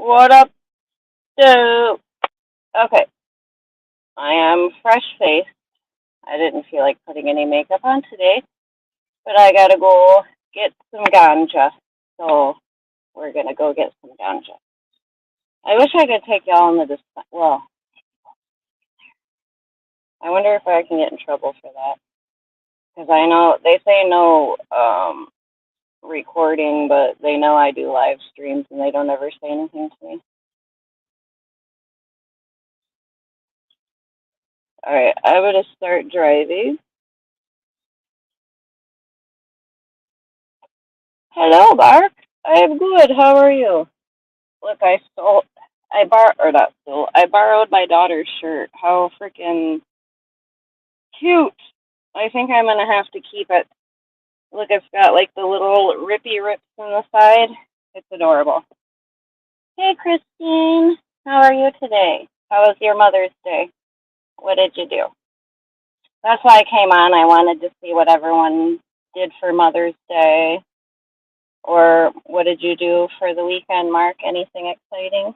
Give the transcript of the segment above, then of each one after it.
What up, dude? Okay, I am fresh faced. I didn't feel like putting any makeup on today, but I gotta go get some ganja. So we're gonna go get some ganja. I wish I could take y'all in the well, I wonder if I can get in trouble for that because I know they say no recording, but they know I do live streams and they don't ever say anything to me. All right, I'm gonna start driving. Hello, Mark. I'm good. How are you? Look, I borrowed my daughter's shirt. How freaking cute. I think I'm gonna have to keep it. Look, it's got like the little rippy rips in the side. It's adorable. Hey, Christine. How are you today? How was your Mother's Day? What did you do? That's why I came on. I wanted to see what everyone did for Mother's Day. Or what did you do for the weekend, Mark? Anything exciting?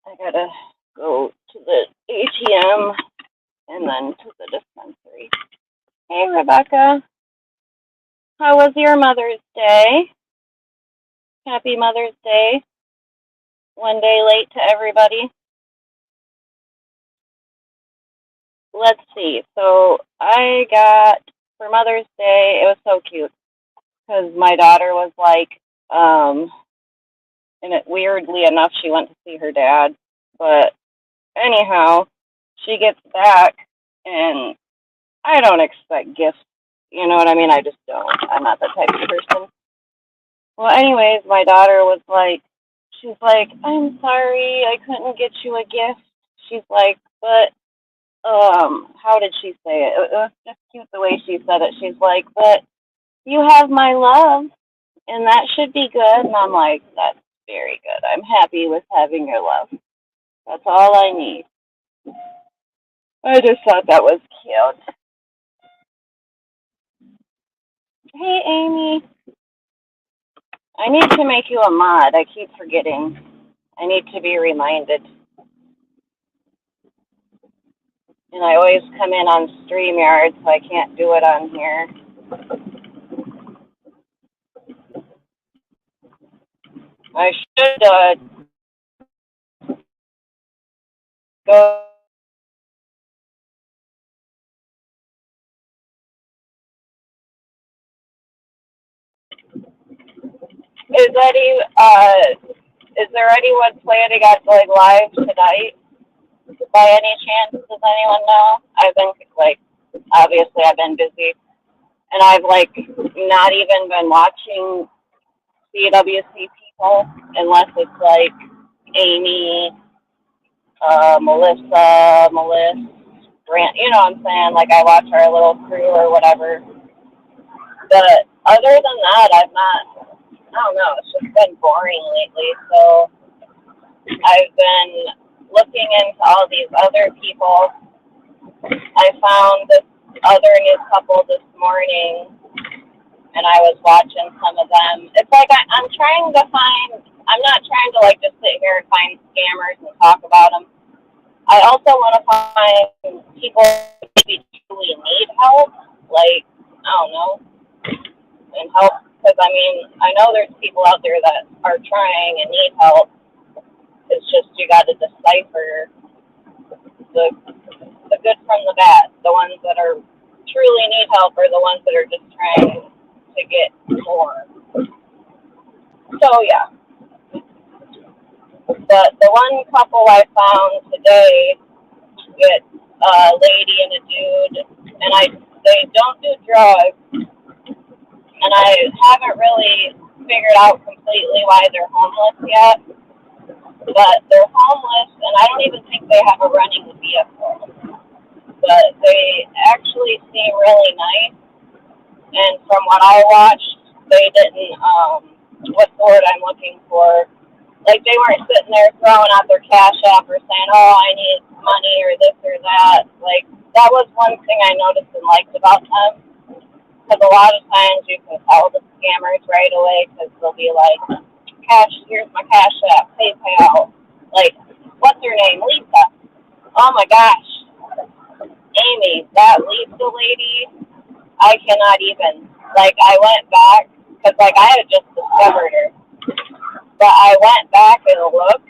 I gotta go to the ATM and then to the dispensary. Hey, Rebecca. How was your Mother's Day? Happy Mother's Day. One day late to everybody. Let's see. So I got, for Mother's Day, it was so cute because my daughter was like, and it weirdly enough, she went to see her dad. But anyhow, she gets back and I don't expect gifts. You know what I mean? I just don't. I'm not that type of person. Well, anyways, my daughter was like, she's like, I'm sorry, I couldn't get you a gift. She's like, but, how did she say it? It was just cute the way she said it. She's like, but you have my love, and that should be good. And I'm like, that's very good. I'm happy with having your love. That's all I need. I just thought that was cute. Hey, Amy. I need to make you a mod. I keep forgetting. I need to be reminded. And I always come in on StreamYard, so I can't do it on here. I should go. Is there anyone planning on going live tonight? By any chance, does anyone know? I've been obviously I've been busy, and I've not even been watching CWC people unless it's like Amy, Melissa, Grant. You know what I'm saying? Like I watch our little crew or whatever. But other than that, I've not. I don't know. It's just been boring lately. So I've been looking into all these other people. I found this other new couple this morning, and I was watching some of them. It's like I'm trying to find. I'm not trying to just sit here and find scammers and talk about them. I also want to find people who maybe truly need help. Like I don't know, and help because I mean I know there's people out there that are trying and need help. It's just you got to decipher the good from the bad. The ones that are truly need help are the ones that are just trying to get more. So yeah, the one couple I found today, with a lady and a dude, and they don't do drugs, and I haven't really figured out completely why they're homeless yet. But they're homeless, and I don't even think they have a running vehicle. But they actually seem really nice. And from what I watched, they didn't, what's the word I'm looking for? Like, they weren't sitting there throwing out their cash app or saying, oh, I need money or this or that. Like, that was one thing I noticed and liked about them. Because a lot of times you can tell the scammers right away because they'll be like, here's my cash app, PayPal. Like, what's her name? Lisa. Oh my gosh. Amy, that Lisa lady, I cannot even. Like, I went back, because, like, I had just discovered her. But I went back and looked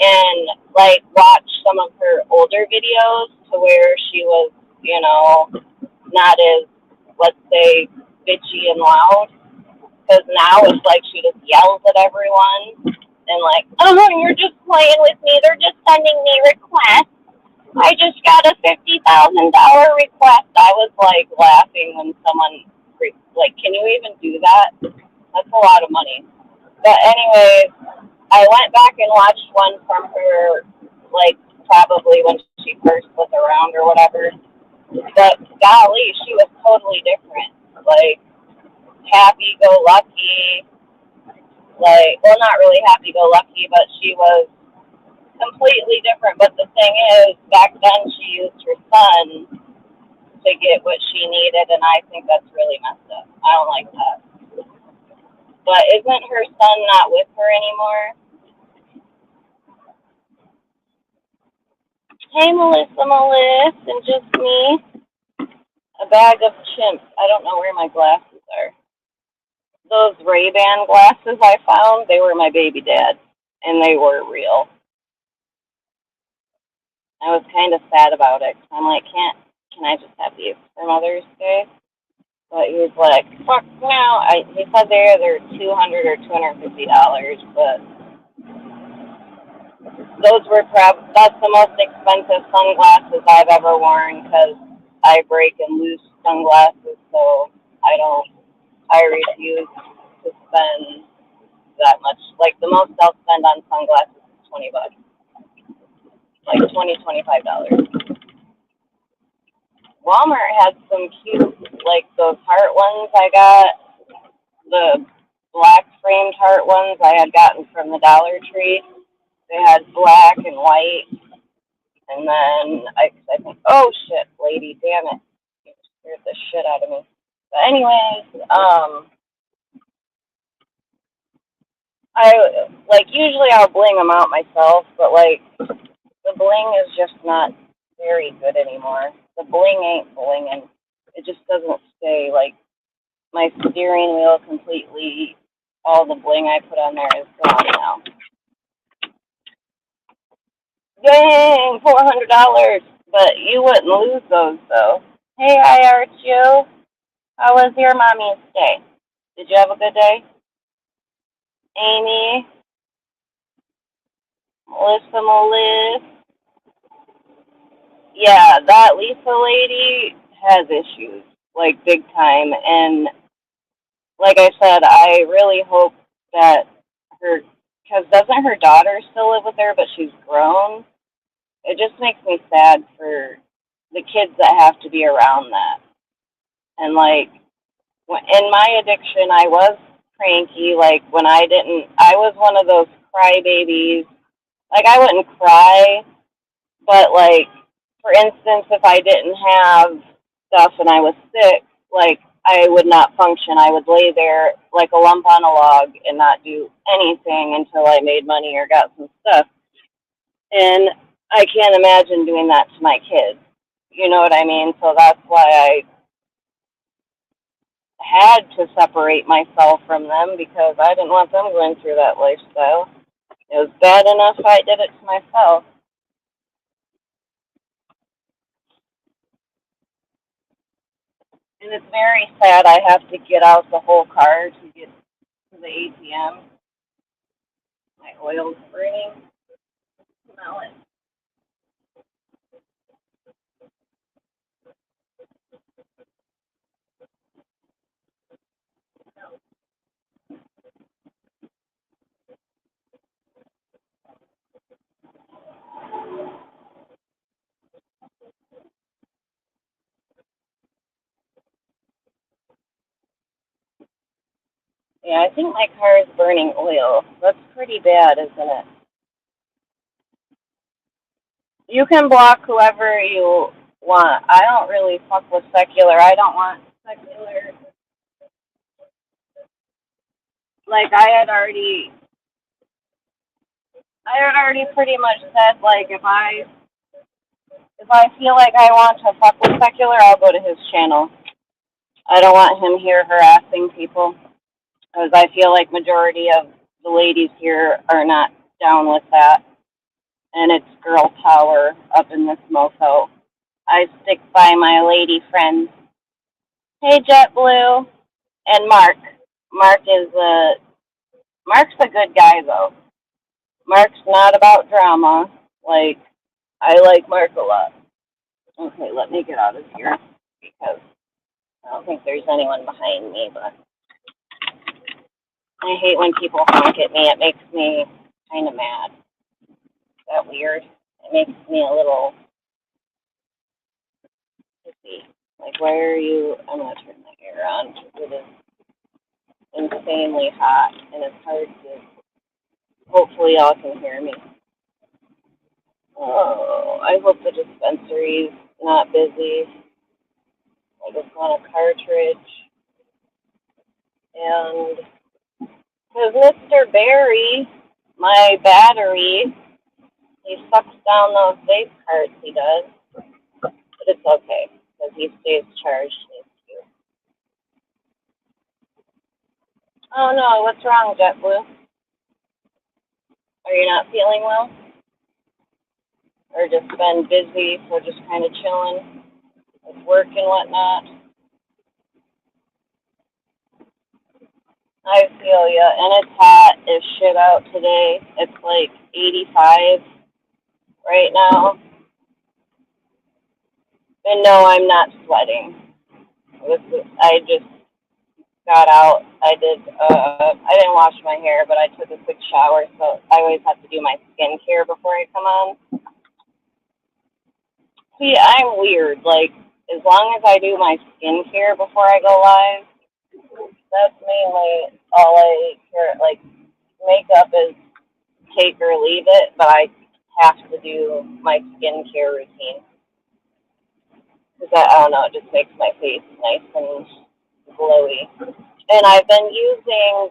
and, like, watched some of her older videos to where she was, you know, not as, let's say, bitchy and loud. Because now it's like she just yells at everyone and like, oh, you're just playing with me. They're just sending me requests. I just got a $50,000 request. I was like laughing when someone like, can you even do that? That's a lot of money. But anyways, I went back and watched one from her, like probably when she first was around or whatever. But golly, she was totally different. Like happy go lucky, like, well, not really happy go lucky, but she was completely different. But the thing is, back then she used her son to get what she needed, and I think that's really messed up. I don't like that. But isn't her son not with her anymore? Hey, Melissa, and just me. A bag of chimps. I don't know where my glasses are. Those Ray-Ban glasses I found, they were my baby dad, and they were real. I was kind of sad about it. I'm like, can I just have these for Mother's Day? But he was like, fuck no. He said they're $200 or $250, but those were that's the most expensive sunglasses I've ever worn because I break and lose sunglasses, so I refuse to spend that much. Like the most I'll spend on sunglasses is $20, like $25. Walmart had some cute, like those heart ones I got, the black framed heart ones I had gotten from the Dollar Tree. They had black and white, and then I think, oh shit, lady, damn it, you scared the shit out of me. But anyways, I like usually I'll bling them out myself, but like the bling is just not very good anymore. The bling ain't blinging. It just doesn't stay. Like my steering wheel completely, all the bling I put on there is gone now. Dang, $400. But you wouldn't lose those though. Hey, IRQ, how was your mommy's day? Did you have a good day? Amy, Melissa. Yeah, that Lisa lady has issues, like big time. And like I said, I really hope that because doesn't her daughter still live with her, but she's grown? It just makes me sad for the kids that have to be around that. And like, in my addiction, I was cranky. Like when I was one of those crybabies. Like I wouldn't cry, but like, for instance, if I didn't have stuff and I was sick, like I would not function. I would lay there like a lump on a log and not do anything until I made money or got some stuff. And I can't imagine doing that to my kids. You know what I mean? So that's why I had to separate myself from them because I didn't want them going through that lifestyle. It was bad enough I did it to myself. And it's very sad I have to get out the whole car to get to the ATM. My oil's burning. Smell it. Yeah, I think my car is burning oil. That's pretty bad, isn't it? You can block whoever you want. I don't really fuck with secular. I don't want secular. Like, I had already I had already pretty much said, like, if I feel like I want to fuck with Secular, I'll go to his channel. I don't want him here harassing people, because I feel like majority of the ladies here are not down with that, and it's girl power up in this mofo. I stick by my lady friends. Hey, JetBlue and Mark. Mark's a good guy though. Mark's not about drama. Like, I like Mark a lot. Okay, let me get out of here because I don't think there's anyone behind me, but I hate when people honk at me. It makes me kind of mad. Is that weird? It makes me a little pissy. Like, why are you? I'm gonna turn my air on. It is insanely hot, and it's hard to. Hopefully, y'all can hear me. Oh, I hope the dispensary's not busy. I just want a cartridge. And because Mr. Barry, my battery, he sucks down those vape carts, he does. But it's okay, because he stays charged. Oh no, what's wrong, JetBlue? Are you not feeling well? Or just been busy, so just kind of chilling with work and whatnot? I feel ya, and it's hot as shit out today. It's like 85 right now. And no, I'm not sweating. I just got out. I didn't wash my hair, but I took a quick shower, so I always have to do my skincare before I come on. See, I'm weird. Like, as long as I do my skincare before I go live, that's mainly all I care. Like, makeup is take or leave it, but I have to do my skincare routine. Because I don't know, it just makes my face nice and glowy. And I've been using,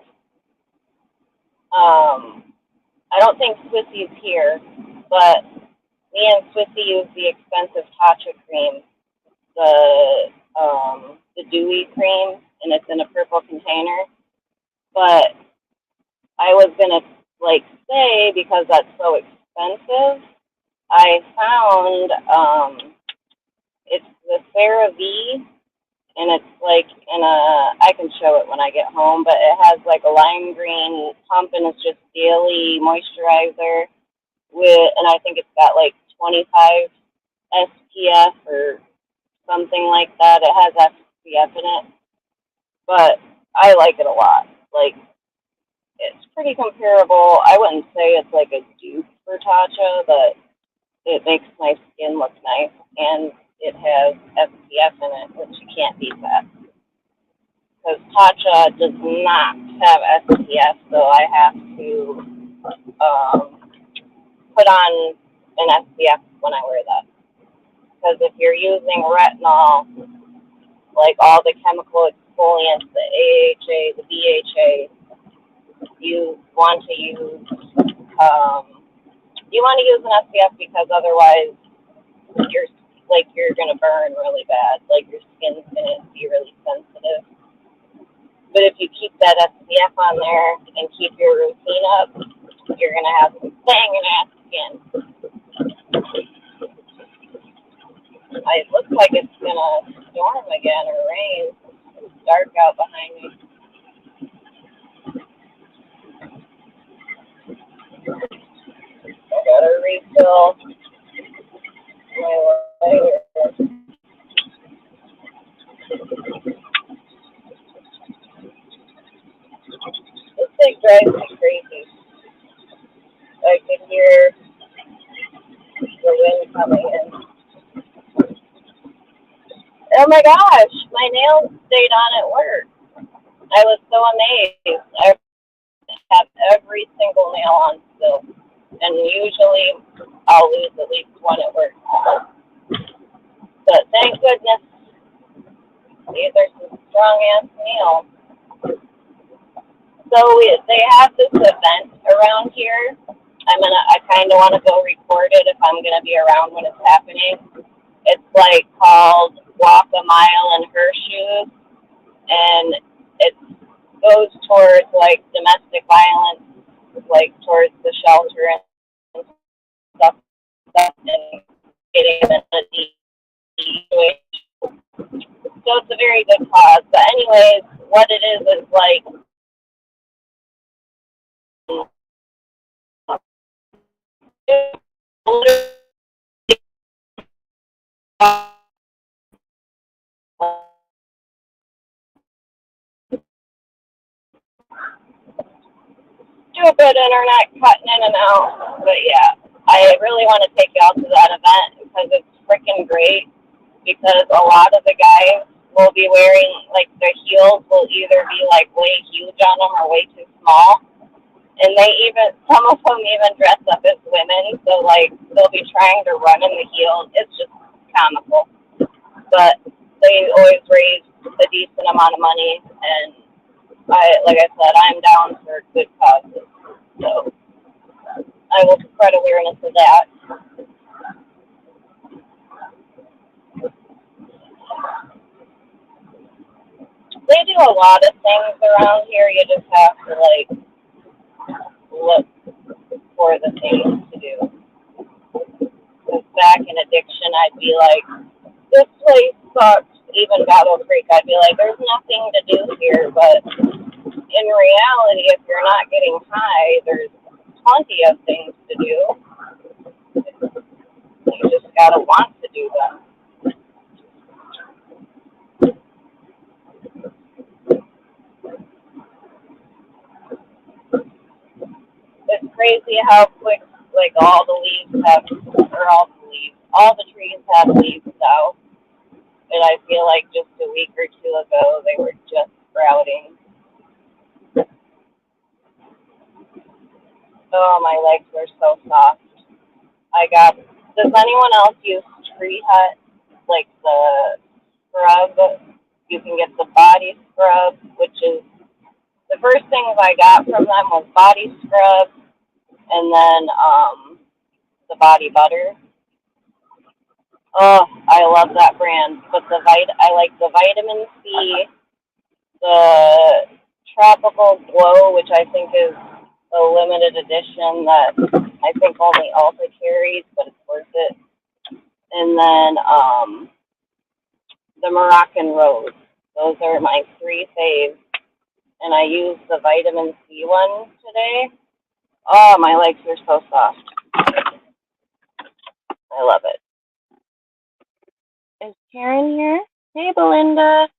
I don't think Swissy's here, but me and Swissy use the expensive Tatcha cream, the dewy cream, and it's in a purple container. But I was gonna like say, because that's so expensive, I found it's the CeraVe, and it's like in a, I can show it when I get home, but it has like a lime green pump, and it's just daily moisturizer with, and I think it's got like 25 SPF or something like that. It has SPF in it, but I like it a lot. Like, it's pretty comparable. I wouldn't say it's like a dupe for Tatcha, but it makes my skin look nice, and it has SPF in it, which you can't beat that. Because Tatcha does not have SPF, so I have to put on an SPF when I wear that. Because if you're using retinol, like all the chemical exfoliants, the AHA, the BHA, you want to use an SPF, because otherwise you're gonna burn really bad. Like, your skin's gonna be really sensitive. But if you keep that SPF on there and keep your routine up, you're gonna have some banging ass skin. It looks like it's gonna storm again or rain. It's dark out behind me. I gotta refill my lighter. This thing drives me crazy. I can hear the wind coming in. Oh my gosh, my nails stayed on at work. I was so amazed. I have every single nail on still. And usually I'll lose at least one at work. But thank goodness, these are some strong ass nails. So they have this event around here. I kind of want to go record it if I'm gonna be around when it's happening. It's like called Walk a Mile in Her Shoes, and it goes towards like domestic violence, like towards the shelter and stuff, and getting them in a deep situation. So it's a very good cause. But anyways, what it is like stupid internet cutting in and out. But yeah, I really want to take y'all to that event because it's freaking great. Because a lot of the guys will be wearing, like, their heels will either be like way huge on them or way too small. And some of them even dress up as women. So, like, they'll be trying to run in the heels. It's just comical. But they always raise a decent amount of money. And like I said, I'm down for good causes. So I will spread awareness of that. They do a lot of things around here. You just have to, like, look for the things to do. Because back in addiction, I'd be like, this place sucks. Even Battle Creek, I'd be like, there's nothing to do here. But in reality, if you're not getting high, there's plenty of things to do. You just gotta want to do them. It's crazy how quick, like, all the leaves have, or all the trees have leaves out. And I feel like just a week or two ago, they were just sprouting. Oh, my legs were so soft. Does anyone else use Tree Hut? Like the scrub? You can get the body scrub, which is the first things I got from them was body scrub and then the body butter. Oh, I love that brand. But I like the vitamin C, the tropical glow, which I think is a limited edition that I think only Ulta carries, but it's worth it. And then the Moroccan Rose. Those are my three faves. And I used the vitamin C one today. Oh, my legs are so soft. I love it. Is Karen here? Hey, Belinda.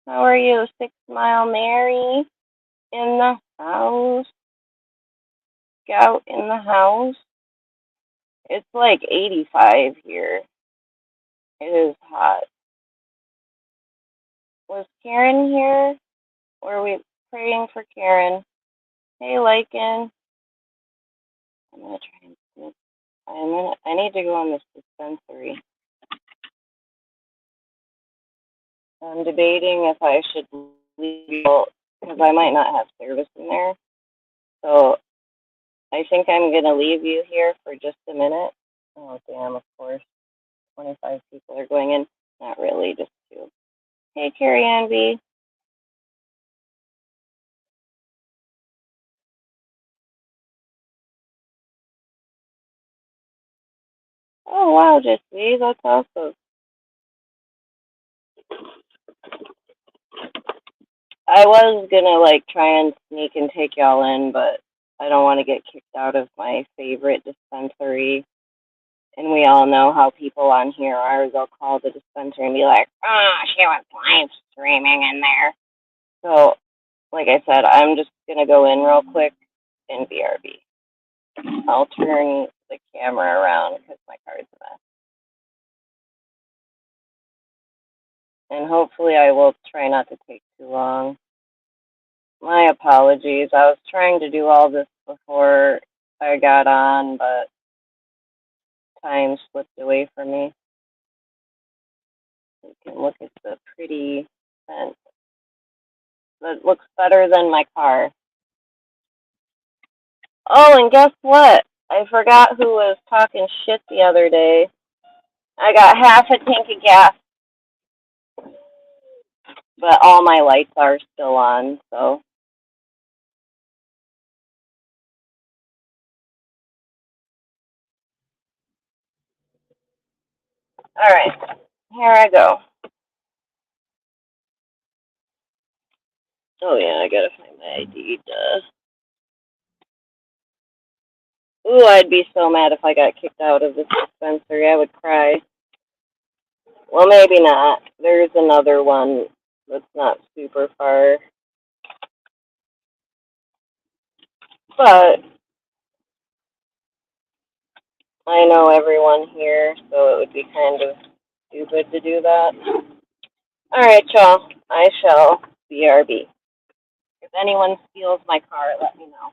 How are you? 6 Mile Mary in the house. Scout in the house. It's like 85 here. It is hot. Was Karen here? Or are we praying for Karen? Hey, Lycan. I'm gonna try and I need to go on this dispensary. I'm debating if I should leave because I might not have service in there. So I think I'm gonna leave you here for just a minute. Oh damn! Of course, 25 people are going in. Not really, just two. Hey, Carrie Ann B. Oh wow, Jesse, that's awesome. I was gonna like try and sneak and take y'all in, but I don't want to get kicked out of my favorite dispensary. And we all know how people on here are. They'll call the dispensary and be like, "Oh, she was live streaming in there." So, like I said, I'm just gonna go in real quick in BRB. I'll turn the camera around because my card's a mess. And hopefully I will try not to take too long. My apologies. I was trying to do all this before I got on, but time slipped away from me. You can look at the pretty scent. That looks better than my car. Oh, and guess what? I forgot who was talking shit the other day. I got half a tank of gas, but all my lights are still on, so. Alright, here I go. Oh yeah, I gotta find my ID. Ooh, I'd be so mad if I got kicked out of this dispensary. I would cry. Well, maybe not. There's another one that's not super far. But I know everyone here, so it would be kind of stupid to do that. Alright, y'all. I shall BRB. If anyone steals my car, let me know.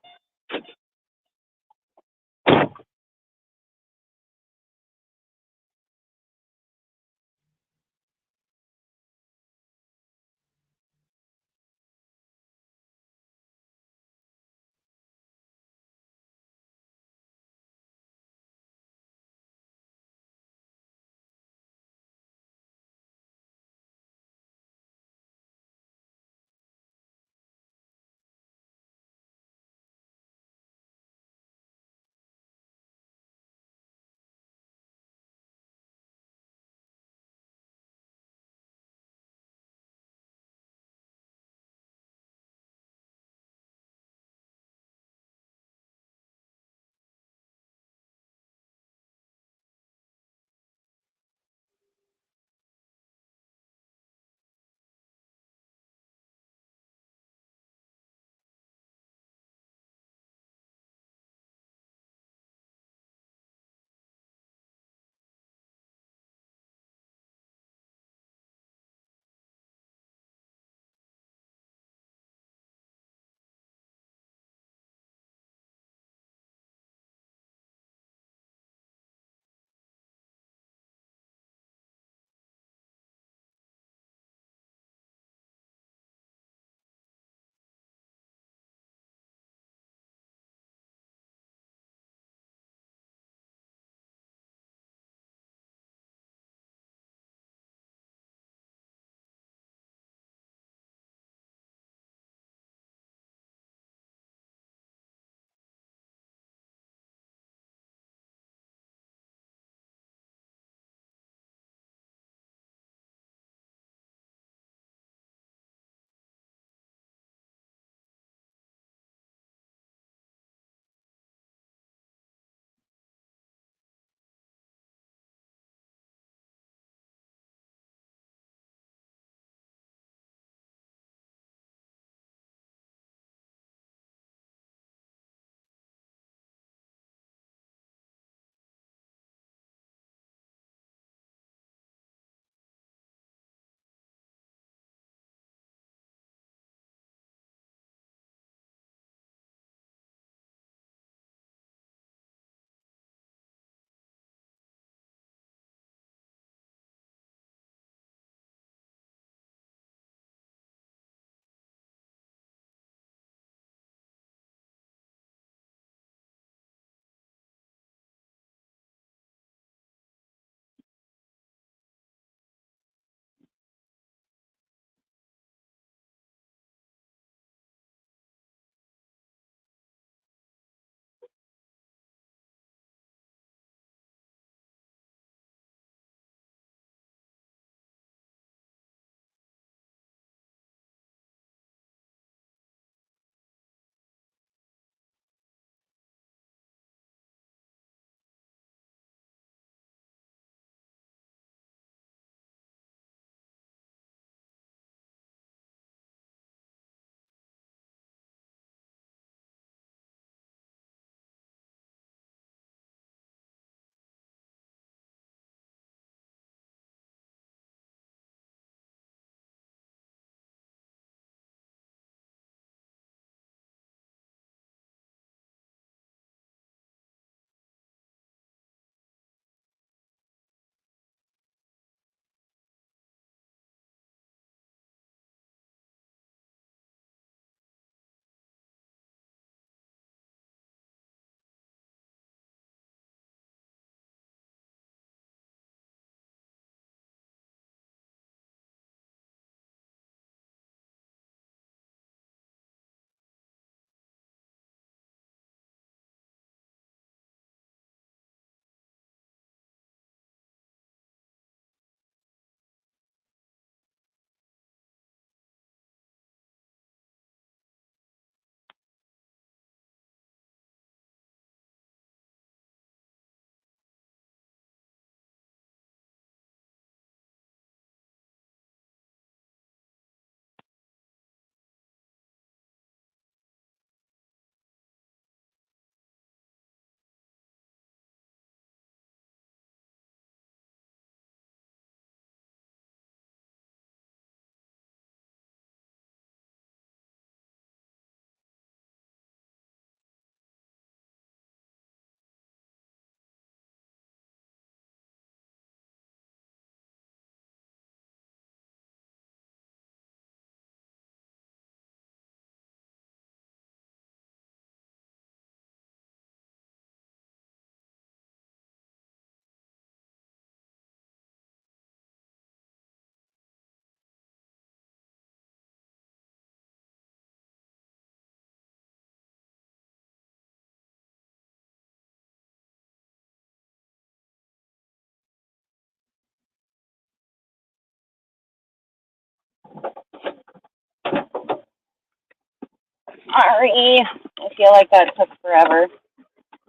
Sorry. I feel like that took forever.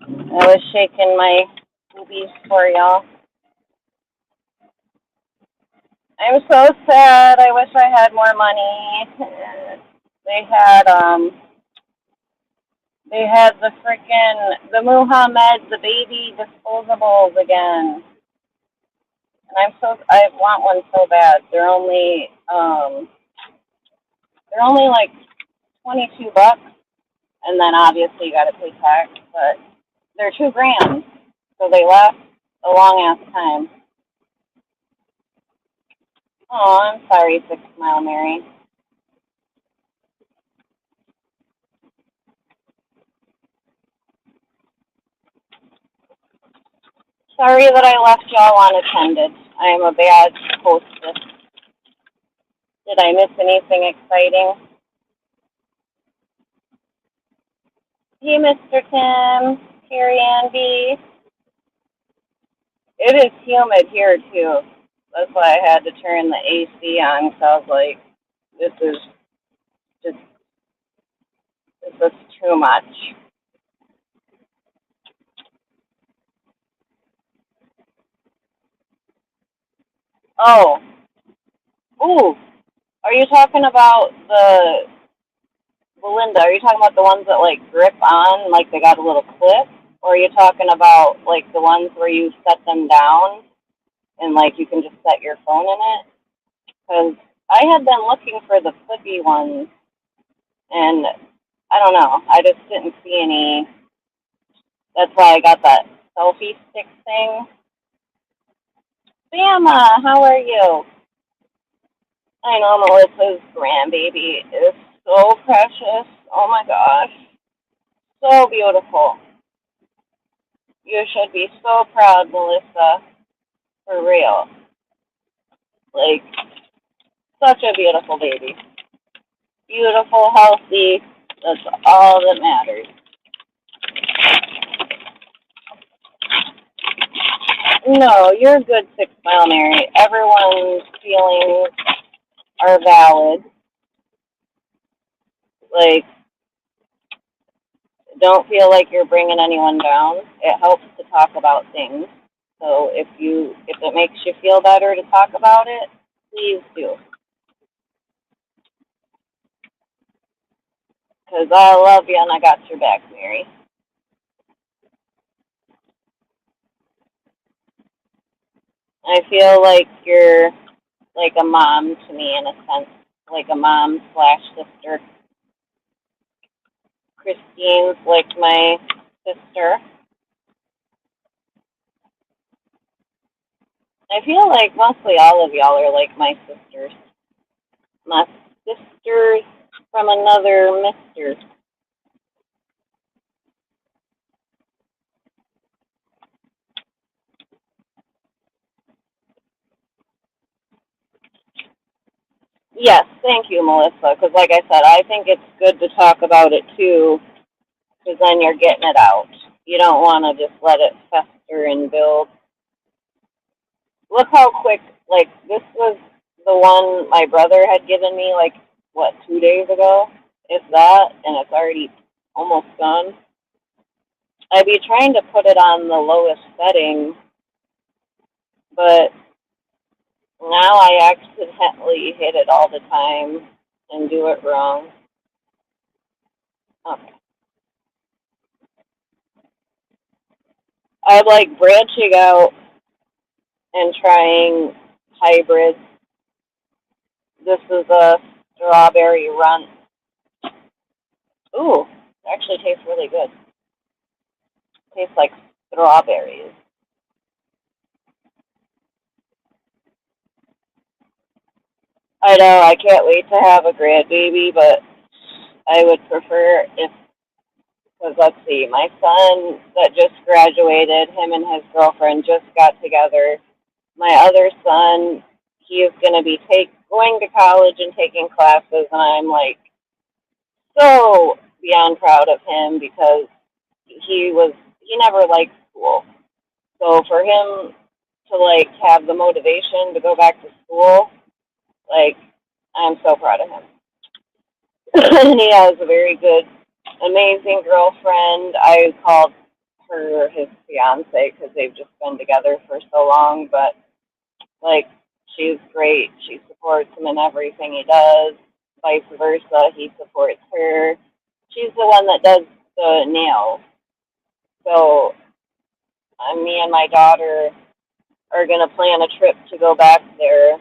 I was shaking my boobies for y'all. I'm so sad. I wish I had more money. They had the the Muhammad, the baby disposables again. And I want one so bad. They're only like $22, and then obviously you got to pay tax, but they're 2 grand, so they last a long ass time. Oh, I'm sorry, 6 Mile Mary. Sorry that I left y'all unattended. I am a bad hostess. Did I miss anything exciting? Hey, Mr. Tim, Carrie Ann B. It is humid here too. That's why I had to turn the AC on, because I was like, this is just, this is too much. Oh, ooh, are you talking about Belinda, are you talking about the ones that like grip on, like they got a little clip? Or are you talking about like the ones where you set them down and like you can just set your phone in it? Because I had been looking for the flippy ones, and I don't know, I just didn't see any. That's why I got that selfie stick thing. Bama, how are you? I know Melissa's grandbaby is so precious. Oh my gosh. So beautiful. You should be so proud, Melissa. For real. Like, such a beautiful baby. Beautiful, healthy. That's all that matters. No, you're good, 6 Mile Mary. Everyone's feelings are valid. Like, don't feel like you're bringing anyone down. It helps to talk about things. So if it makes you feel better to talk about it, please do. Because I love you and I got your back, Mary. I feel like you're like a mom to me in a sense, like a mom slash sister. Christine's like my sister. I feel like mostly all of y'all are like my sisters. My sisters from another mister. Yes, thank you, Melissa. Because like I said, I think it's good to talk about it too, because then you're getting it out. You don't want to just let it fester and build. Look how quick, like, this was the one my brother had given me, like, what, 2 days ago? If that, and it's already almost done. I'd be trying to put it on the lowest setting, but now I accidentally hit it all the time and do it wrong. Okay. I like branching out and trying hybrids. This is a strawberry run. Ooh, it actually tastes really good. Tastes like strawberries. I know, I can't wait to have a grandbaby, but I would prefer if, because let's see, my son that just graduated, him and his girlfriend just got together. My other son, he is going to be going to college and taking classes, and I'm like so beyond proud of him because he never liked school. So for him to like have the motivation to go back to school, like I'm so proud of him. And he has a very good amazing girlfriend. I called her his fiance because they've just been together for so long, but like she's great. She supports him in everything he does. Vice versa, he supports her. She's the one that does the nails. So me and my daughter are gonna plan a trip to go back there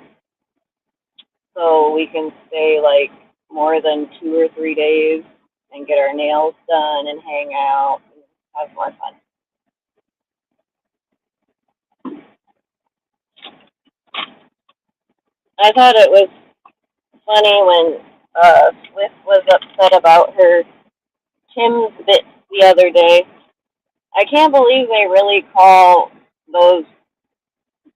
so we can stay like more than 2 or 3 days and get our nails done and hang out and have more fun. I thought it was funny when Swift was upset about her Tim's bits the other day. I can't believe they really call those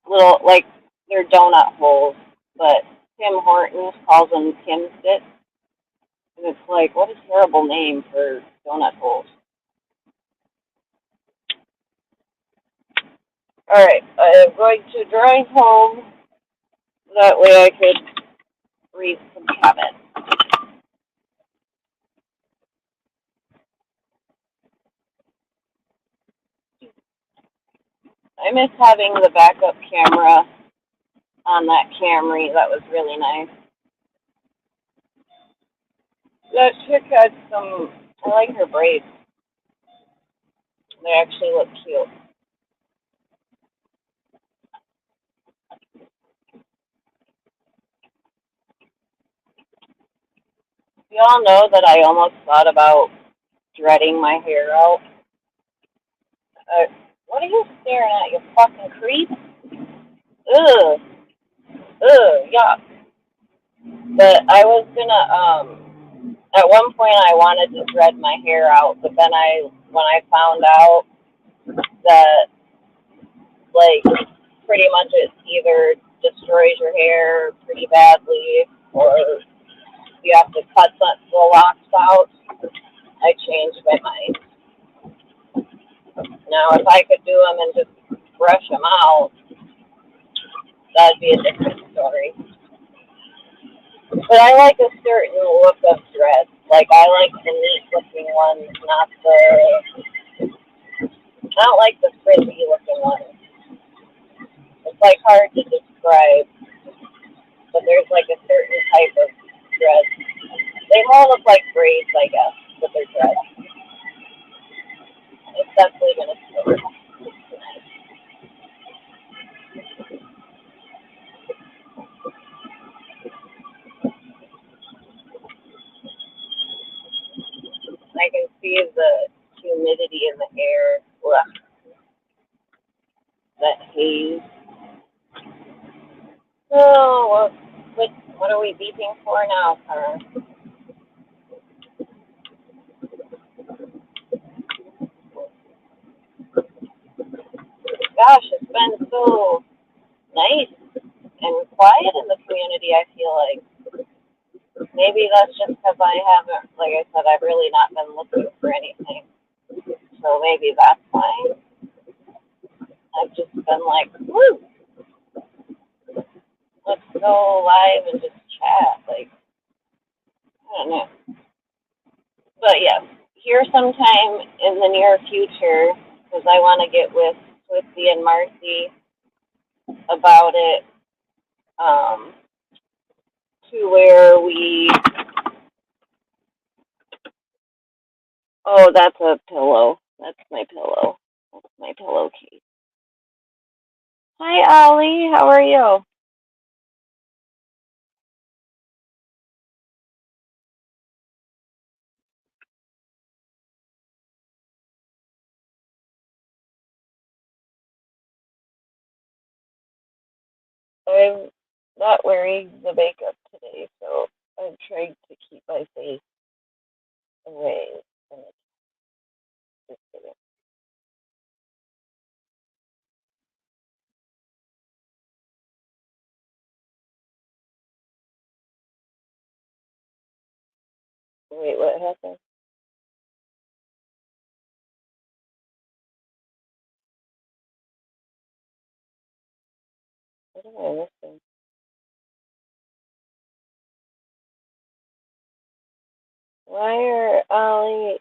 little, like, they're donut holes, but Tim Hortons calls them Tim's bits. And it's like, what a terrible name for donut holes. Alright, I'm going to drive home. That way I could read some comments. I miss having the backup camera on that Camry. That was really nice. That chick had some, I like her braids. They actually look cute. Y'all know that I almost thought about dreading my hair out. What are you staring at, you fucking creep? Ugh. Ugh, yuck. But I was gonna, at one point I wanted to dread my hair out, but then when I found out that, like, pretty much it either destroys your hair pretty badly or you have to cut the locks out, I changed my mind. Now, if I could do them and just brush them out, that'd be a different story. But I like a certain look of dreads. Like, I like the neat looking ones, not the. I don't like the frizzy looking ones. It's like hard to describe, but there's like a certain type of dreads. They all look like braids, I guess, but they're dreads. It's definitely gonna stick tonight. I can see the humidity in the air. Ugh, that haze. So, what are we beeping for now, Connor? Gosh, it's been so nice and quiet in the community, I feel like. Maybe that's just because I haven't, like I said, I've really not been looking for anything. So maybe that's why. I've just been like, woo, let's go live and just chat. Like, I don't know. But yeah, here sometime in the near future, because I want to get with Swifty and Marcy about it, um, to where we. Oh, that's a pillow. That's my pillow. That's my pillowcase. Hi, Ollie. How are you? I'm not wearing the makeup today, so I'm trying to keep my face away from it. Just kidding. Wait, what happened? What am I missing? Why are Ollie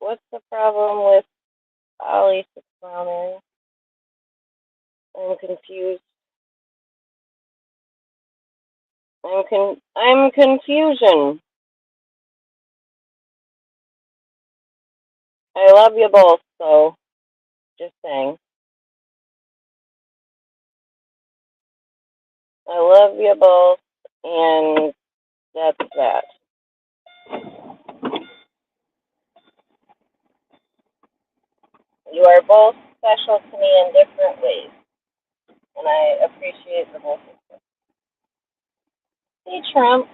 What's the problem with Ollie 6 Mile? I'm confused. I'm confusion. I love you both, so just saying. I love you both, and that's that. You are both special to me in different ways, and I appreciate the both of you. Hey, Trump.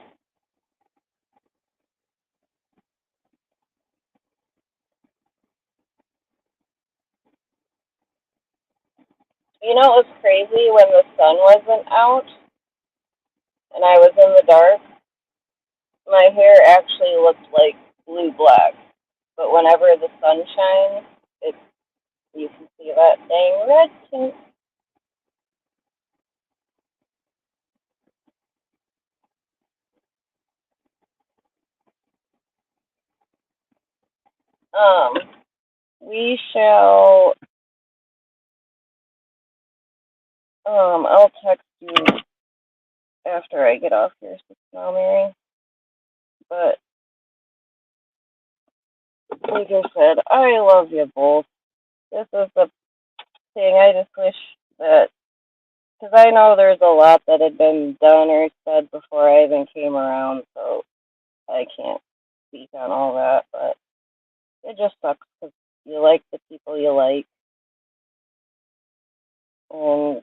You know it was crazy when the sun wasn't out and I was in the dark? My hair actually looked like blue black, but whenever the sun shines, it you can see that dang red tint. Um, we shall. I'll text you after I get off here, now, Mary. But like I said, I love you both. This is the thing. I just wish that, because I know there's a lot that had been done or said before I even came around, so I can't speak on all that. But it just sucks because you like the people you like, and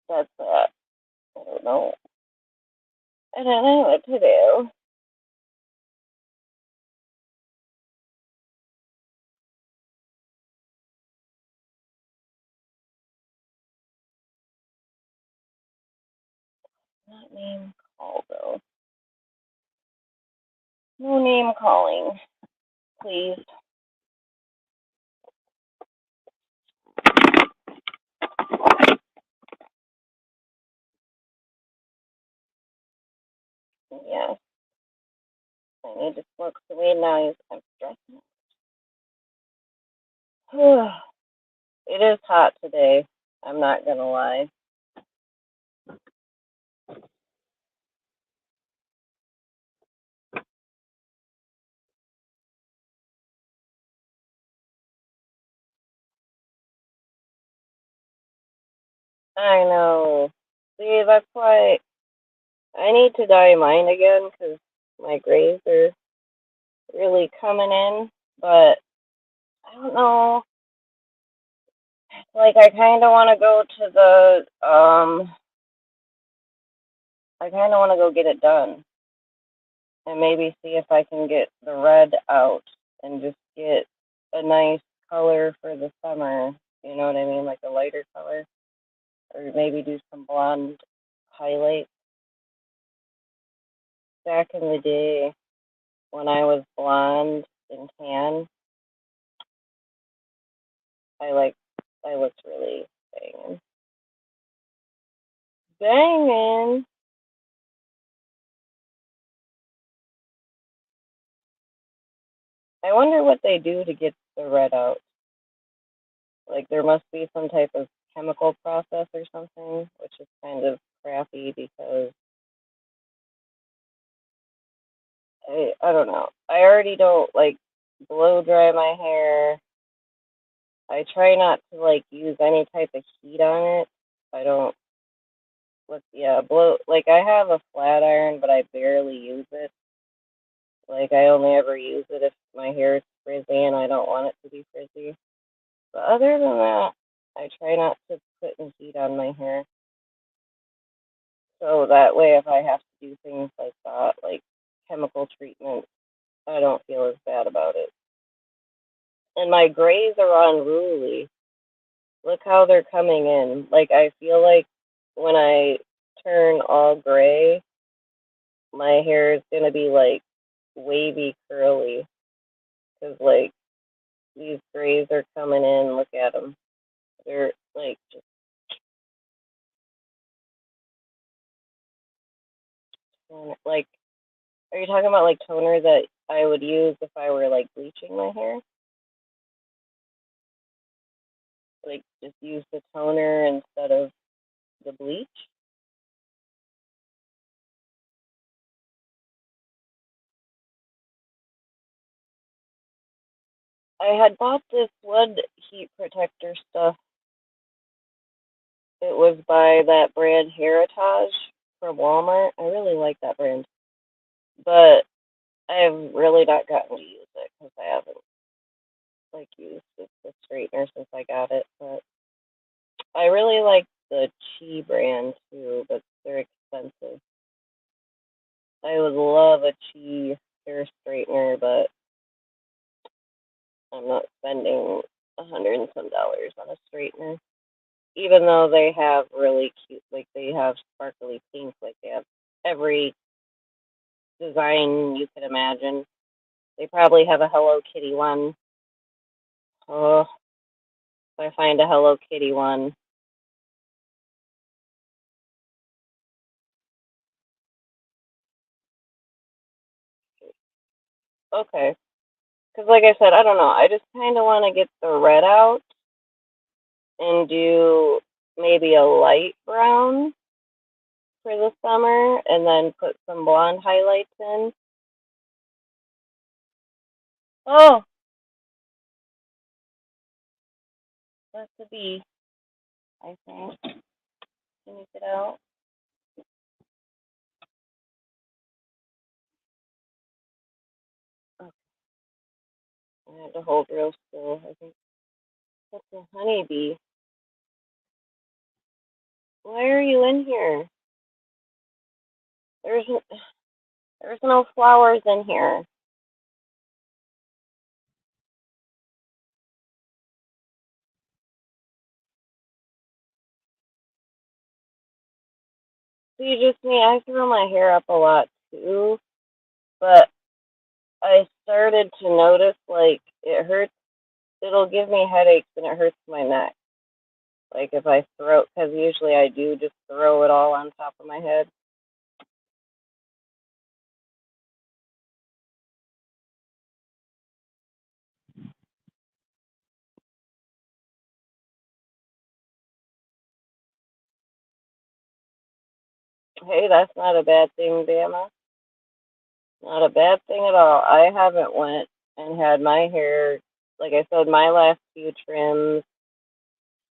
that's that. I don't know. I don't know what to do. Not name call though. No name calling, please. Yes, I need to smoke some weed now. I'm stressing. It is hot today. I'm not gonna lie. I know. See, that's why I need to dye mine again because my grays are really coming in. But I don't know. Like, I kind of want to go to I kind of want to go get it done and maybe see if I can get the red out and just get a nice color for the summer. You know what I mean? Like a lighter color. Or maybe do some blonde highlights. Back in the day when I was blonde and tan, I like I looked really banging. Banging. I wonder what they do to get the red out. Like there must be some type of chemical process or something, which is kind of crappy because I don't know. I already don't like blow dry my hair. I try not to like use any type of heat on it. I don't blow like I have a flat iron but I barely use it. Like I only ever use it if my hair is frizzy and I don't want it to be frizzy. But other than that, I try not to put any heat on my hair. So that way if I have to do things like that, like chemical treatment, I don't feel as bad about it. And my grays are unruly. Look how they're coming in. Like I feel like when I turn all gray, my hair is gonna be like wavy curly because like these grays are coming in. Look at them. They're like just like. Are you talking about like toner that I would use if I were like bleaching my hair. Like just use the toner instead of the bleach. I had bought this wood heat protector stuff. It was by that brand Heritage from Walmart. I really like that brand, but I've really not gotten to use it because I haven't like used the straightener since I got it. But I really like the Chi brand too, but they're expensive. I would love a Chi hair straightener, but I'm not spending $100 and some on a straightener. Even though they have really cute, like they have sparkly pink, like they have every design you could imagine. They probably have a Hello Kitty one. Oh, if I find a Hello Kitty one. Okay. Because, like I said, I don't know. I just kind of want to get the red out and do maybe a light brown for the summer and then put some blonde highlights in. Oh, that's a bee, I think. Can you get out? Oh, I had to hold real still. I think that's a honeybee. Why are you in here? There's there's no flowers in here. See, just me. I throw my hair up a lot too, but I started to notice like it hurts. It'll give me headaches and it hurts my neck. Like if I throw, because usually I do just throw it all on top of my head. Hey, that's not a bad thing, Bama. Not a bad thing at all. I haven't went and had my hair, like I said, my last few trims.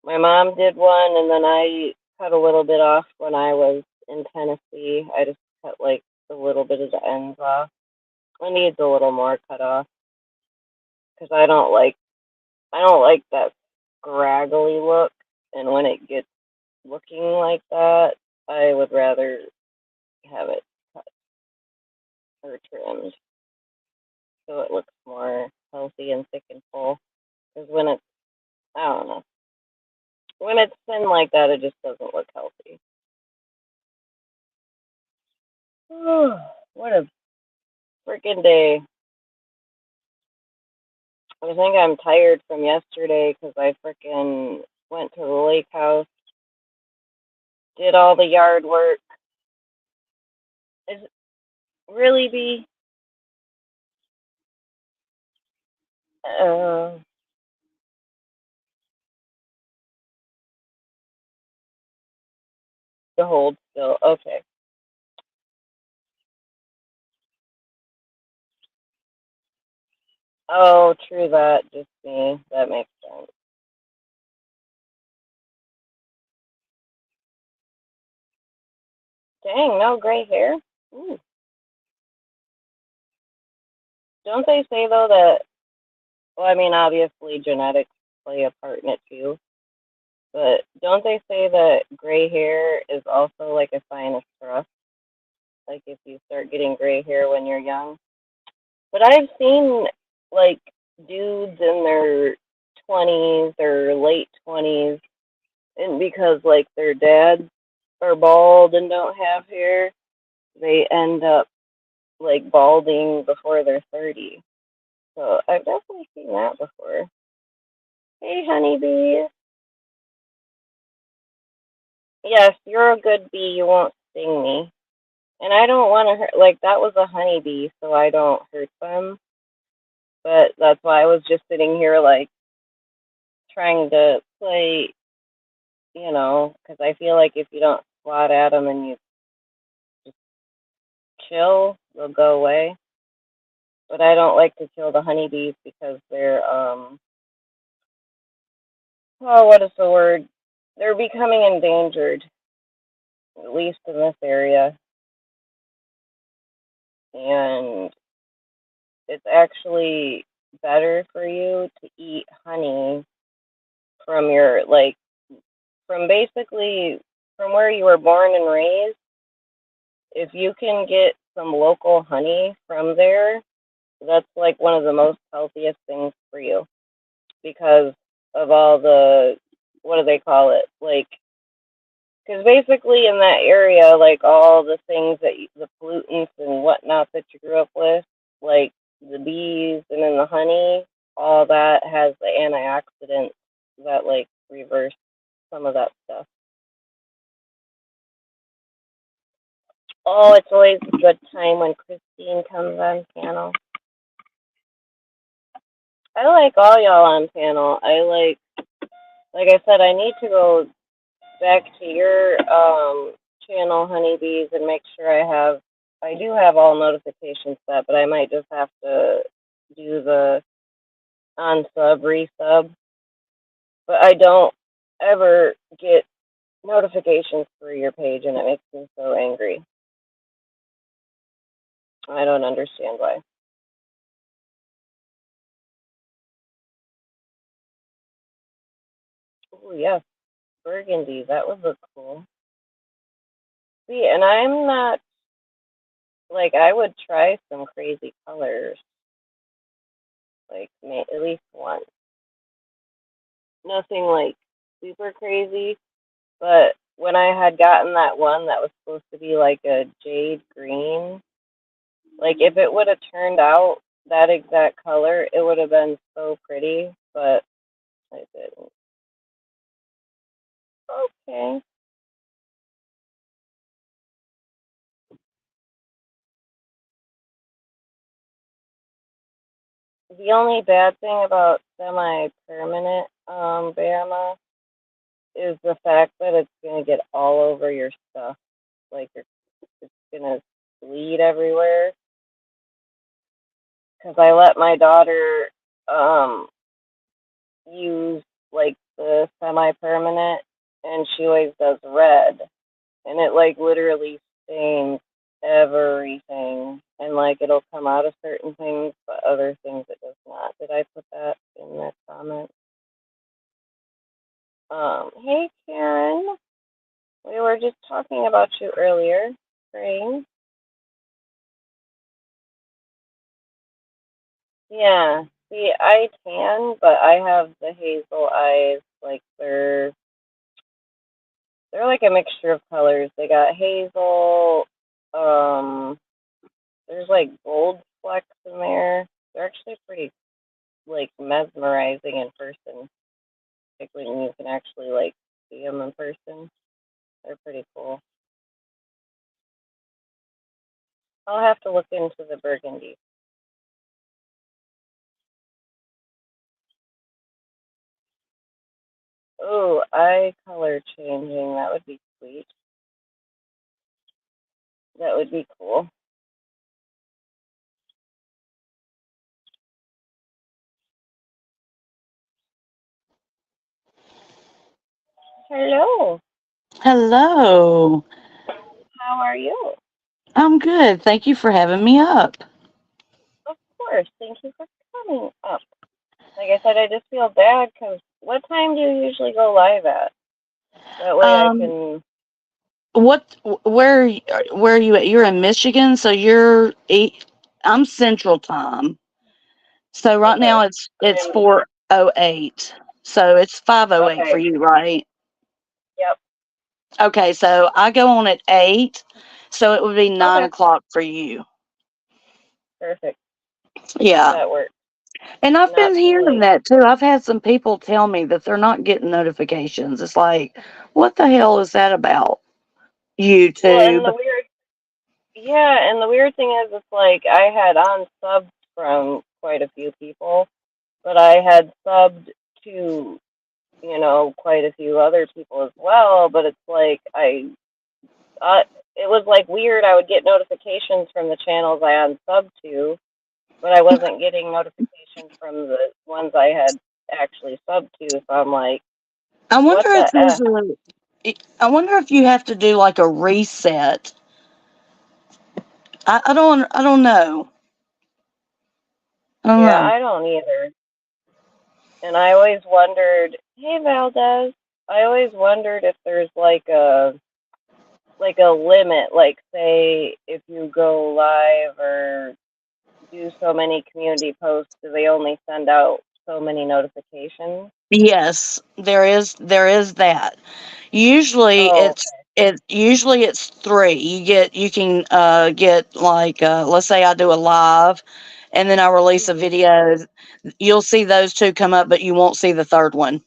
My mom did one, and then I cut a little bit off when I was in Tennessee. I just cut like a little bit of the ends off. It needs a little more cut off because I don't like that scraggly look. And when it gets looking like that, I would rather have it cut or trimmed so it looks more healthy and thick and full. Because when it's, I don't know, when it's thin like that, it just doesn't look healthy. What a freaking day. I think I'm tired from yesterday because I freaking went to the lake house, did all the yard work. Is it really be uh, to hold still? Okay. Oh, true that. Just me. That makes sense. Dang, no gray hair? Ooh. Don't they say though that? Well, I mean, obviously genetics play a part in it too. But don't they say that gray hair is also like a sign of stress? Like if you start getting gray hair when you're young. But I've seen like dudes in their 20s or late 20s, and because like their dads are bald and don't have hair, they end up like balding before they're 30. So I've definitely seen that before. Hey, honeybee. Yes, you're a good bee. You won't sting me. And I don't want to hurt, like, that was a honeybee, so I don't hurt them. But that's why I was just sitting here, like, trying to play, because I feel like if you don't swat at them and you just chill, they'll go away. But I don't like to kill the honeybees because they're, oh, what is the word? They're becoming endangered, at least in this area. And it's actually better for you to eat honey from your, like, from basically from where you were born and raised. If you can get some local honey from there, that's like one of the most healthiest things for you because of all the, what do they call it? Like, because basically in that area, like all the things that the pollutants and whatnot that you grew up with, like the bees and then the honey, all that has the antioxidants that like reverse some of that stuff. Oh, it's always a good time when Christine comes on panel. I like all y'all on panel. Like I said, I need to go back to your channel, Honeybees, and make sure I do have all notifications set, but I might just have to do the on sub, resub. But I don't ever get notifications for your page, and it makes me so angry. I don't understand why. Oh, yes, burgundy. That would look cool. See, and I'm not, like, I would try some crazy colors. Like, at least one. Nothing, like, super crazy, but when I had gotten that one that was supposed to be, like, a jade green, like, if it would have turned out that exact color, it would have been so pretty, but I didn't. Okay. The only bad thing about semi-permanent Bama is the fact that it's gonna get all over your stuff. Like it's gonna bleed everywhere. Because I let my daughter use like the semi-permanent, and she always does red, and it like literally stains everything, and like it'll come out of certain things, but other things it does not. Did I put that in that comment? Hey Karen, we were just talking about you earlier. Praying. Yeah. See, I tan, but I have the hazel eyes. Like they're like a mixture of colors. They got hazel. There's like gold flecks in there. They're actually pretty like mesmerizing in person, particularly when you can actually like see them in person. They're pretty cool. I'll have to look into the burgundy. Oh, eye color changing. That would be sweet. That would be cool. Hello. Hello. How are you? I'm good. Thank you for having me up. Of course. Thank you for coming up. Like I said, I just feel bad because what time do you usually go live at? That way I Um, can. what? Where are you at? You're in Michigan, so you're eight. I'm Central Time. So right Okay. now it's I'm. 4:08. So it's 5:08 for Okay. you, right? Yep. Okay. So I go on at 8. So it would be nine Okay. o'clock for you. Perfect. Yeah. That works. And I've Not been too hearing late. that too. I've had some people tell me that they're not getting notifications. It's like, what the hell is that about? Well, and YouTube. the weird. Yeah, and the weird thing is, it's like I had unsubbed from quite a few people, but I had subbed to, quite a few other people as well. But it's like uh, it was like weird. I would get notifications from the channels I unsubbed to, but I wasn't getting notifications from the ones I had actually subbed to. So I'm like, I what wonder if the there's F? a. I wonder if you have to do like a reset. I don't. I don't know. I don't Yeah, know. I don't either. And I always wondered, hey Valdez, I always wondered if there's like a limit, like say if you go live or do so many community posts, do they only send out so many notifications? Yes, there is. There is that. Usually, Oh, usually it's three. You can get like let's say I do a live, and then I release a okay. video. You'll see those two come up, but you won't see the third one.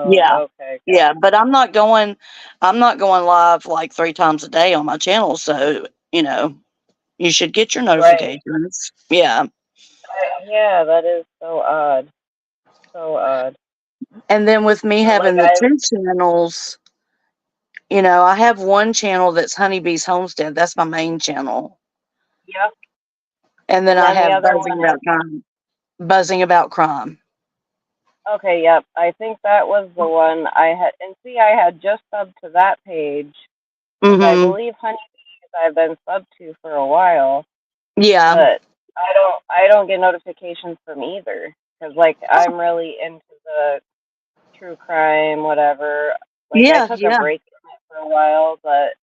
Yeah. Oh, okay, got Yeah, but I'm not going live like 3 times a day on my channel, so you should get your right. notifications. Yeah. Yeah, that is so odd. So odd. And then with me But like having the two channels, I have one channel that's Honeybee's Homestead. That's my main channel. yep. And then And I then the have other one Buzzing About is, Crime. Buzzing About Crime. okay, yep. I think that was the one I had, and see, I had just subbed to that page because I Mm-hmm. believe Honeybees I've been subbed to for a while, Yeah. but I don't get notifications from either because like I'm really into the true crime, whatever. Like I Yeah. took a Yeah. break from it for a while, but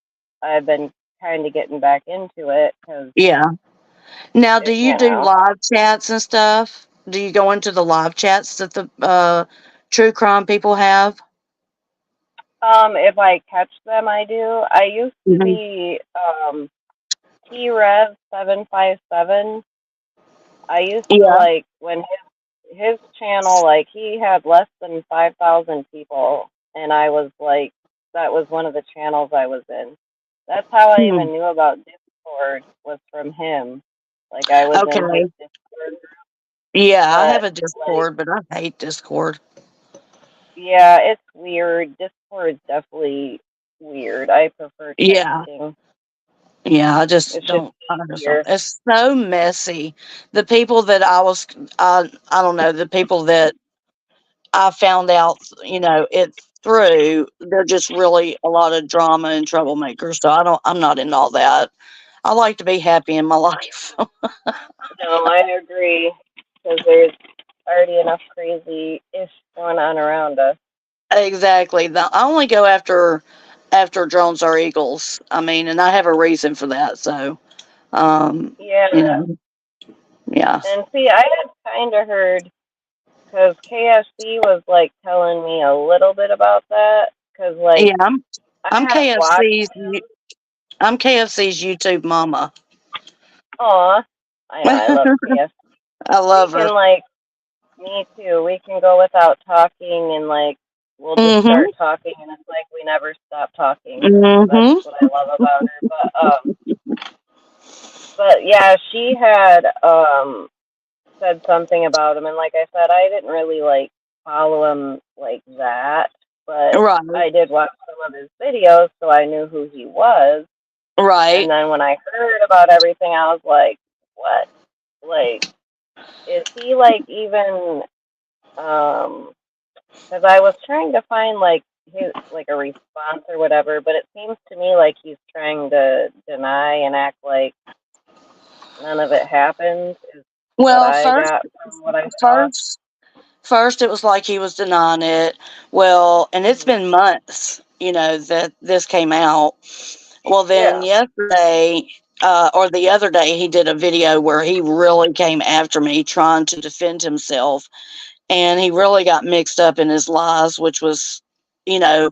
I've been kind of getting back into it because Yeah. Now, do it, you do live chats and stuff? Do you go into the live chats that the true crime people have? If I catch them, I do. I used to Hmm. be TRev757. I used to Yeah. like when his channel, like he had less than 5,000 people, and I was like, that was one of the channels I was in. That's how I Hmm. even knew about Discord, was from him. Like I was in his Okay. Discord, Yeah, I have but a like, Discord, but I hate Discord. yeah, it's weird. Discord's definitely weird. I prefer Yeah. texting. Yeah, I just It's just don't. I just don't. easier. It's so messy. The people that I don't know. The people that I found out, it through. They're just really a lot of drama and troublemakers. So I'm not into all that. I like to be happy in my life. No, I agree. Because there's already enough crazy ish going on around us. Exactly. I only go after drones are eagles. I mean, and I have a reason for that. So, um, Yeah, you know, yeah, and see, I had kind of heard because KFC was like telling me a little bit about that. Because like yeah. I'm I I'm have watched KFC's him. I'm KFC's YouTube mama. Aw, I know I love KFC. I We love her. can like me too. We can go without talking and like we'll just Mhm. start talking and it's like we never stop talking. That's Mhm. what I love about her. But yeah, she had said something about him, and like I said, I didn't really like follow him like that, but Right. I did watch some of his videos, so I knew who he was. And Right. then when I heard about everything, I was like, what? Like, is he like even? Because I was trying to find like his like a response or whatever, but it seems to me like he's trying to deny and act like none of it happened. Is what Well, I first, got from what I saw. first, first, it was like he was denying it. Well, and it's Mhm. been months, that this came out. Well, then Yeah. yesterday, or the other day, he did a video where he really came after me trying to defend himself. And he really got mixed up in his lies, which was, you know,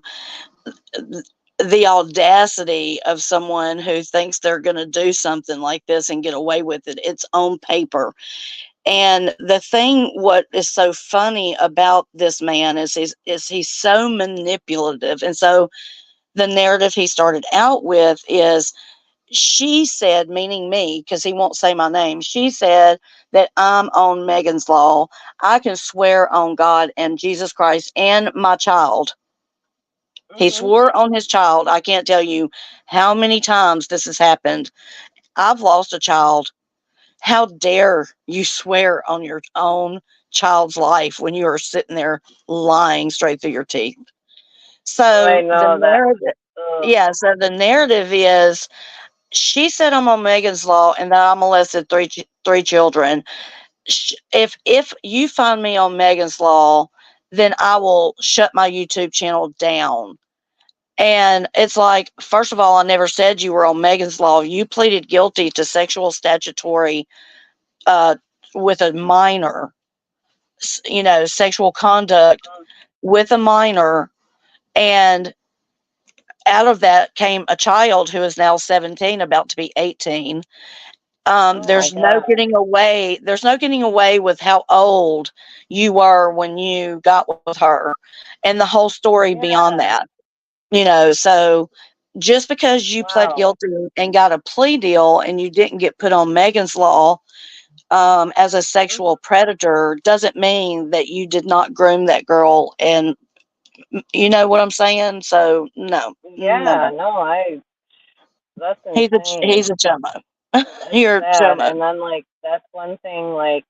the audacity of someone who thinks they're going to do something like this and get away with it. It's on paper. And the thing, what is so funny about this man is he's so manipulative and so the narrative he started out with is, she said, meaning me, because he won't say my name, she said that I'm on Megan's Law. I can swear on God and Jesus Christ and my child. He Mhm. swore on his child. I can't tell you how many times this has happened. I've lost a child. How dare you swear on your own child's life when you are sitting there lying straight through your teeth? I So the know that. narrative, Ugh. yeah, so the narrative is, she said I'm on Megan's Law and that I molested three children. If you find me on Megan's Law, then I will shut my YouTube channel down. And it's like, first of all, I never said you were on Megan's Law. You pleaded guilty to sexual statutory uh, with a minor, sexual conduct with a minor. And out of that came a child who is now 17, about to be 18. Oh my There's no God. getting away. There's no getting away with how old you were when you got with her, and the whole story beyond Yeah. that. So just because you pled Wow. guilty and got a plea deal and you didn't get put on Megan's Law as a Mhm. sexual predator doesn't mean that you did not groom that girl. And you know what I'm saying? So no, no, Yeah. no. No. That's He's insane. a chummo. It's You're a sad. chummo. And then like that's one thing. Like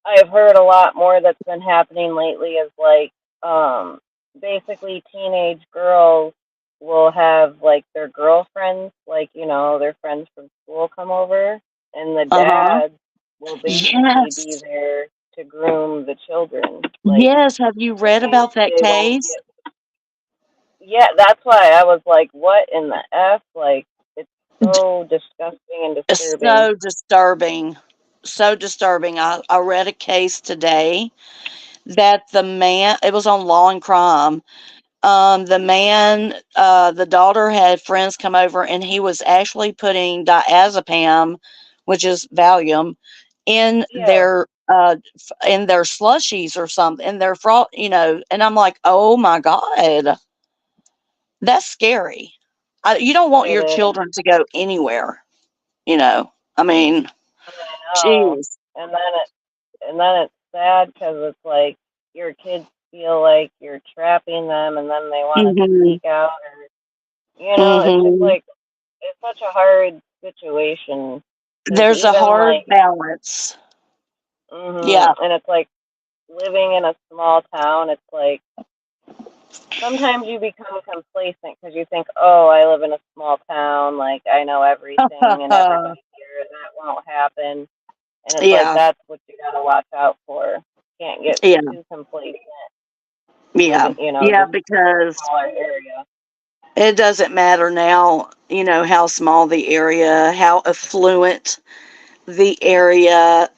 I've heard a lot more that's been happening lately is like basically teenage girls will have like their girlfriends, like, their friends from school come over, and the Uh huh. dads will basically be Yes. there to groom the children. Like Yes. Have you read about that they won't case? get. Yeah, that's why I was like, what in the F? Like, it's so disgusting and It's disturbing. so disturbing. So disturbing. I read a case today that the man, it was on Law and Crime. The man, the daughter had friends come over and he was actually putting diazepam, which is Valium, in Yeah, their slushies or something, in their fraud, and I'm like, oh my God, that's scary. You don't want it your is. children to go anywhere, you know. I mean, I know. jeez. And then it's sad because it's like your kids feel like you're trapping them, and then they want to Mhm. sneak out, or it's just Mhm. like it's such a hard situation because There's a even hard like, balance. Yeah. and it's like living in a small town. It's like sometimes you become complacent because you think, oh, I live in a small town, like I know everything and everybody here, that won't happen. And it's like Yeah. that's what you gotta watch out for. Can't get Yeah. too complacent Yeah. living, Yeah, just in a because smaller area. it doesn't matter now, how small the area, how affluent the area,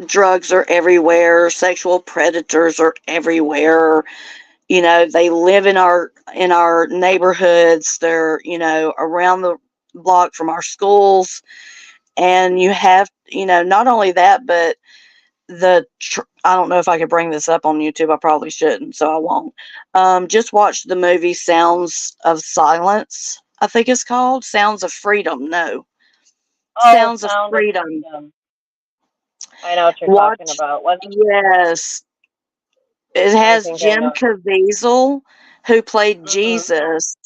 drugs are everywhere, sexual predators are everywhere. They live in our neighborhoods. They're, around the block from our schools. And you have, not only that, but I don't know if I could bring this up on YouTube. I probably shouldn't, so I won't. Just watch the movie Sounds of Silence. I think it's called Sounds of Freedom. No, Oh, Sounds of Sound of Freedom. Freedom. I know what you're talking Watch. about. What? Yes, it I has think I Jim know. Caviezel, who played Mhm. Jesus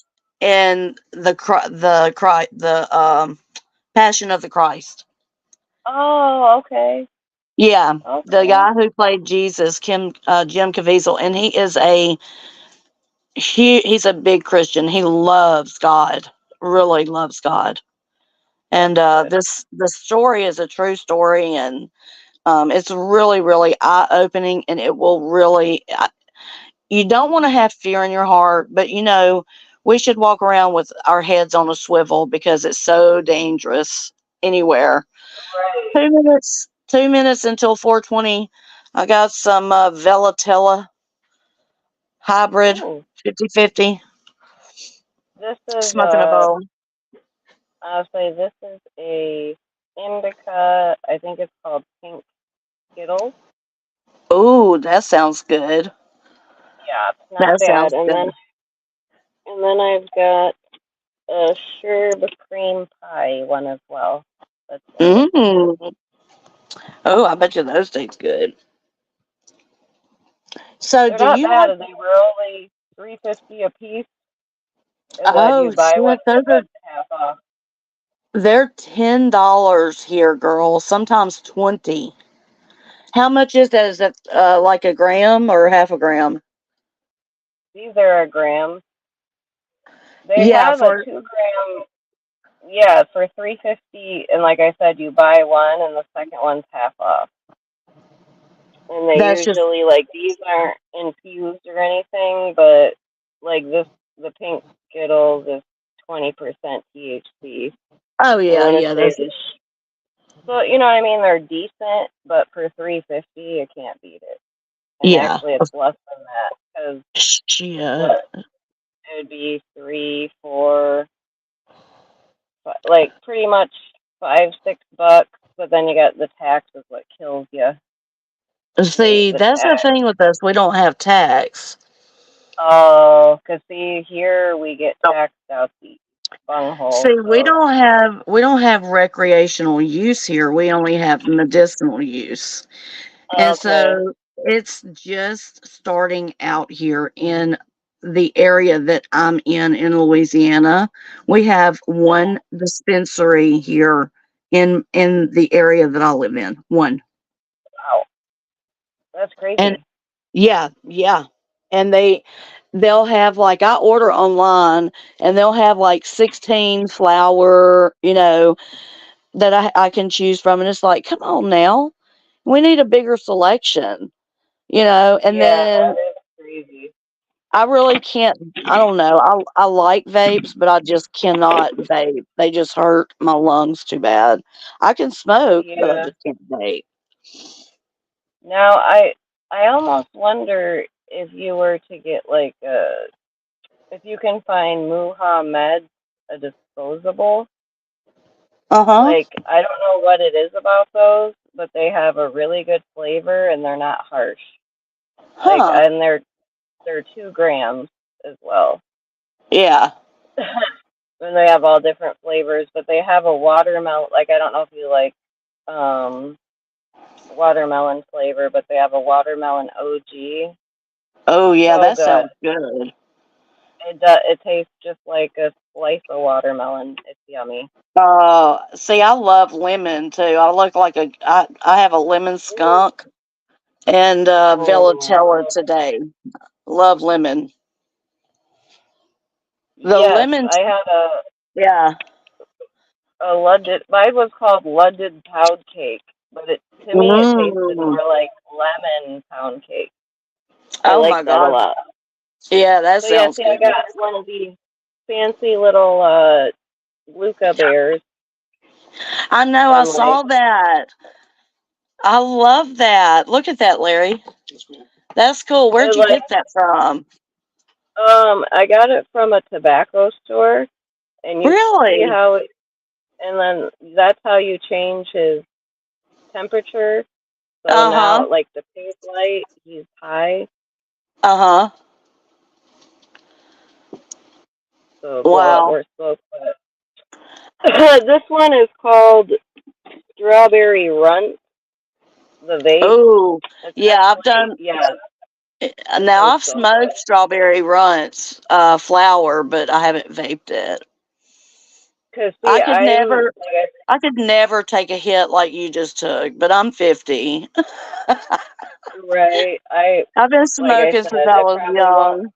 in the Passion of the Christ. Oh, okay. Yeah, the Okay. guy who played Jesus, Jim Caviezel, and he's a big Christian. He loves God, really loves God. That's And good. the story is a true story, and it's really, really eye opening, and it will really. You don't want to have fear in your heart, but we should walk around with our heads on a swivel because it's so dangerous anywhere. Right. 2 minutes. 2 minutes until 4:20. I got some Velatella hybrid Ooh, 50/50 this is smoking a bowl. I'll say this is a indica. I think it's called Pink Skittles. Ooh, that sounds good. Yeah, it's not That bad. sounds And then good. And then I've got a Sherb cream pie one as well. That's good. Mm. Oh, I bet you those taste good. So They're do not you bad, have? and they were only $3.50 a piece. And then Oh you buy one, shit, get those are one half off. they're $10 here, girl. Sometimes 20. How much is that? Is that like a gram or half a gram? These are a gram. They Yeah, have a for 2 gram. Yeah, for $3.50, and like I said, you buy one, and the second one's half off. And they that's just. usually like these aren't infused or anything, but like this, the pink Skittles is 20% THC. Oh I yeah, want to yeah. say That's this. So you know what I mean? They're decent, but for $3.50, you can't beat it. And yeah. actually, it's less than that because Shit. what it would be three, four, like pretty much $5, $6. But then you got the taxes, what kills you. See, The that's the tax. thing with us. We don't have tax. Oh, 'cause see, here we get taxed out the bunghole, See, we so. don't have recreational use here. We only have medicinal use. And Okay. so it's just starting out here in the area that I'm in Louisiana. We have one dispensary here in the area that I live in. One. Wow. That's And crazy. yeah, yeah. And they'll have like I order online and they'll have like 16 flower, that I can choose from. And it's like, come on now. We need a bigger selection, and Yeah, that then is crazy. I really can't. I don't know. I like vapes, but I just cannot vape. They just hurt my lungs too bad. I can smoke, but I Yeah. just can't vape. Now I almost wonder if you were to get like if you can find Muhammad a disposable. Uh huh. Like I don't know what it is about those, but they have a really good flavor and they're not harsh. Like Huh. and they're 2 grams as well. Yeah. And they have all different flavors, but they have a watermelon. Like I don't know if you like um watermelon flavor, but they have a watermelon OG. Oh yeah, So that good. sounds good. It tastes just like a slice of watermelon. It's yummy. See, I love lemon too. I look like I have a lemon Ooh. skunk and Velatella Oh, today. Love lemon. The yes, lemon, I had yeah. a London. Mine was called London pound cake, but it to me it tasted Mm. more like lemon pound cake. I Oh like my that a God. lot. Yeah, that So yeah, sounds see, I good. got one of these fancy little Luca bears, I know. I and like saw that. I love that. Look at that, Larry. That's cool. Where'd and you like get that from? I got it from a tobacco store, and you see Really? how it, and then that's how you change his temperature. So Uh huh. now, like the pink light, he's high. Uh huh. So blow Wow. or smoke. But this one is called Strawberry Runt, the vape. Oh, It's yeah. I've actually done. yeah, this Now one's I've so good. smoked strawberry runts, flower, but I haven't vaped it. Cause see, I could never. like I could never take a hit like you just took, but I'm 50. right, I've been like I smoking since said, I was young.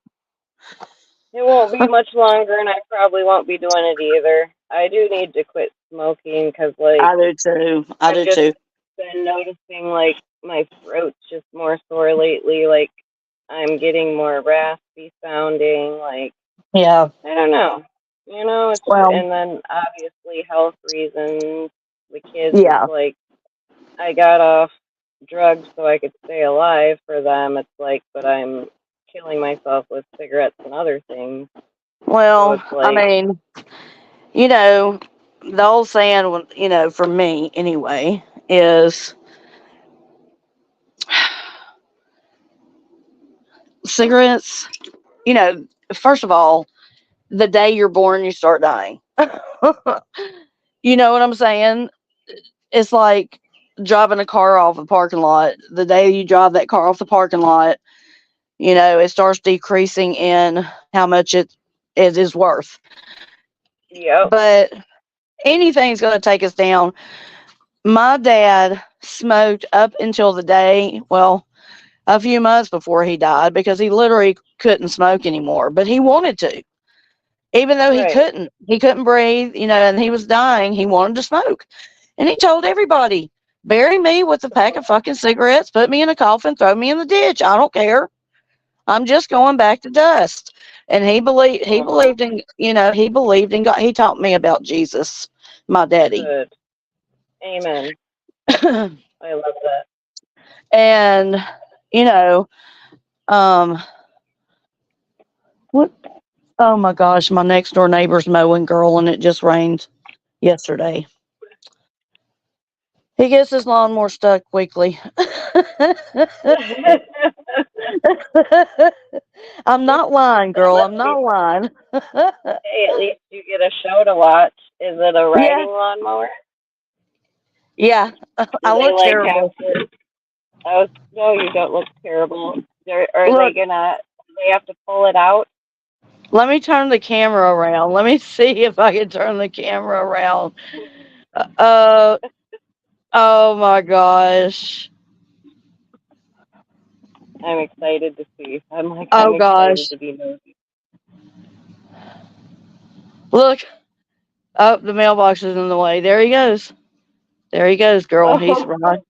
it won't be much longer, and I probably won't be doing it either. I do need to quit smoking because like I do too. I I've do just too. been noticing like my throat's just more sore lately. Like I'm getting more raspy sounding. Like Yeah. I don't know. It's Well, and then obviously health reasons. The kids, it's yeah. like I got off drugs so I could stay alive for them. It's like, but I'm killing myself with cigarettes and other things. So Well, it's I like, mean, you know, the old saying, for me anyway, is cigarettes, first of all, the day you're born, you start dying. You know what I'm saying? It's like driving a car off the parking lot. The day you drive that car off the parking lot, you know, it starts decreasing in how much it is worth. Yep. But anything's going to take us down. My dad smoked up until the day, well, a few months before he died, because he literally couldn't smoke anymore, but he wanted to. Even though he Right. couldn't breathe, you know, and he was dying, he wanted to smoke. And he told everybody, bury me with a pack of fucking cigarettes, put me in a coffin, throw me in the ditch. I don't care. I'm just going back to dust. And he believed in, you know, he believed in God. He taught me about Jesus, my daddy. Good. Amen. I love that. And, you know, what? Oh my gosh, my next door neighbor's mowing, girl, and it just rained yesterday. He gets his lawnmower stuck quickly. I'm not lying, That girl. must I'm be. not lying. Hey, at least you get a show to watch. Is it a Yeah, riding lawnmower? yeah. Do I they look like have terrible. to? Oh no, you don't look terrible. Are they Look, gonna? Do they have to pull it out? let me turn the camera around. Let me see if I can turn the camera around. Uh, oh my gosh. I'm excited to see. Oh I'm excited gosh. to be nosy. Look. Oh, the mailbox is in the way. There he goes. There he goes, girl. He's Oh, right.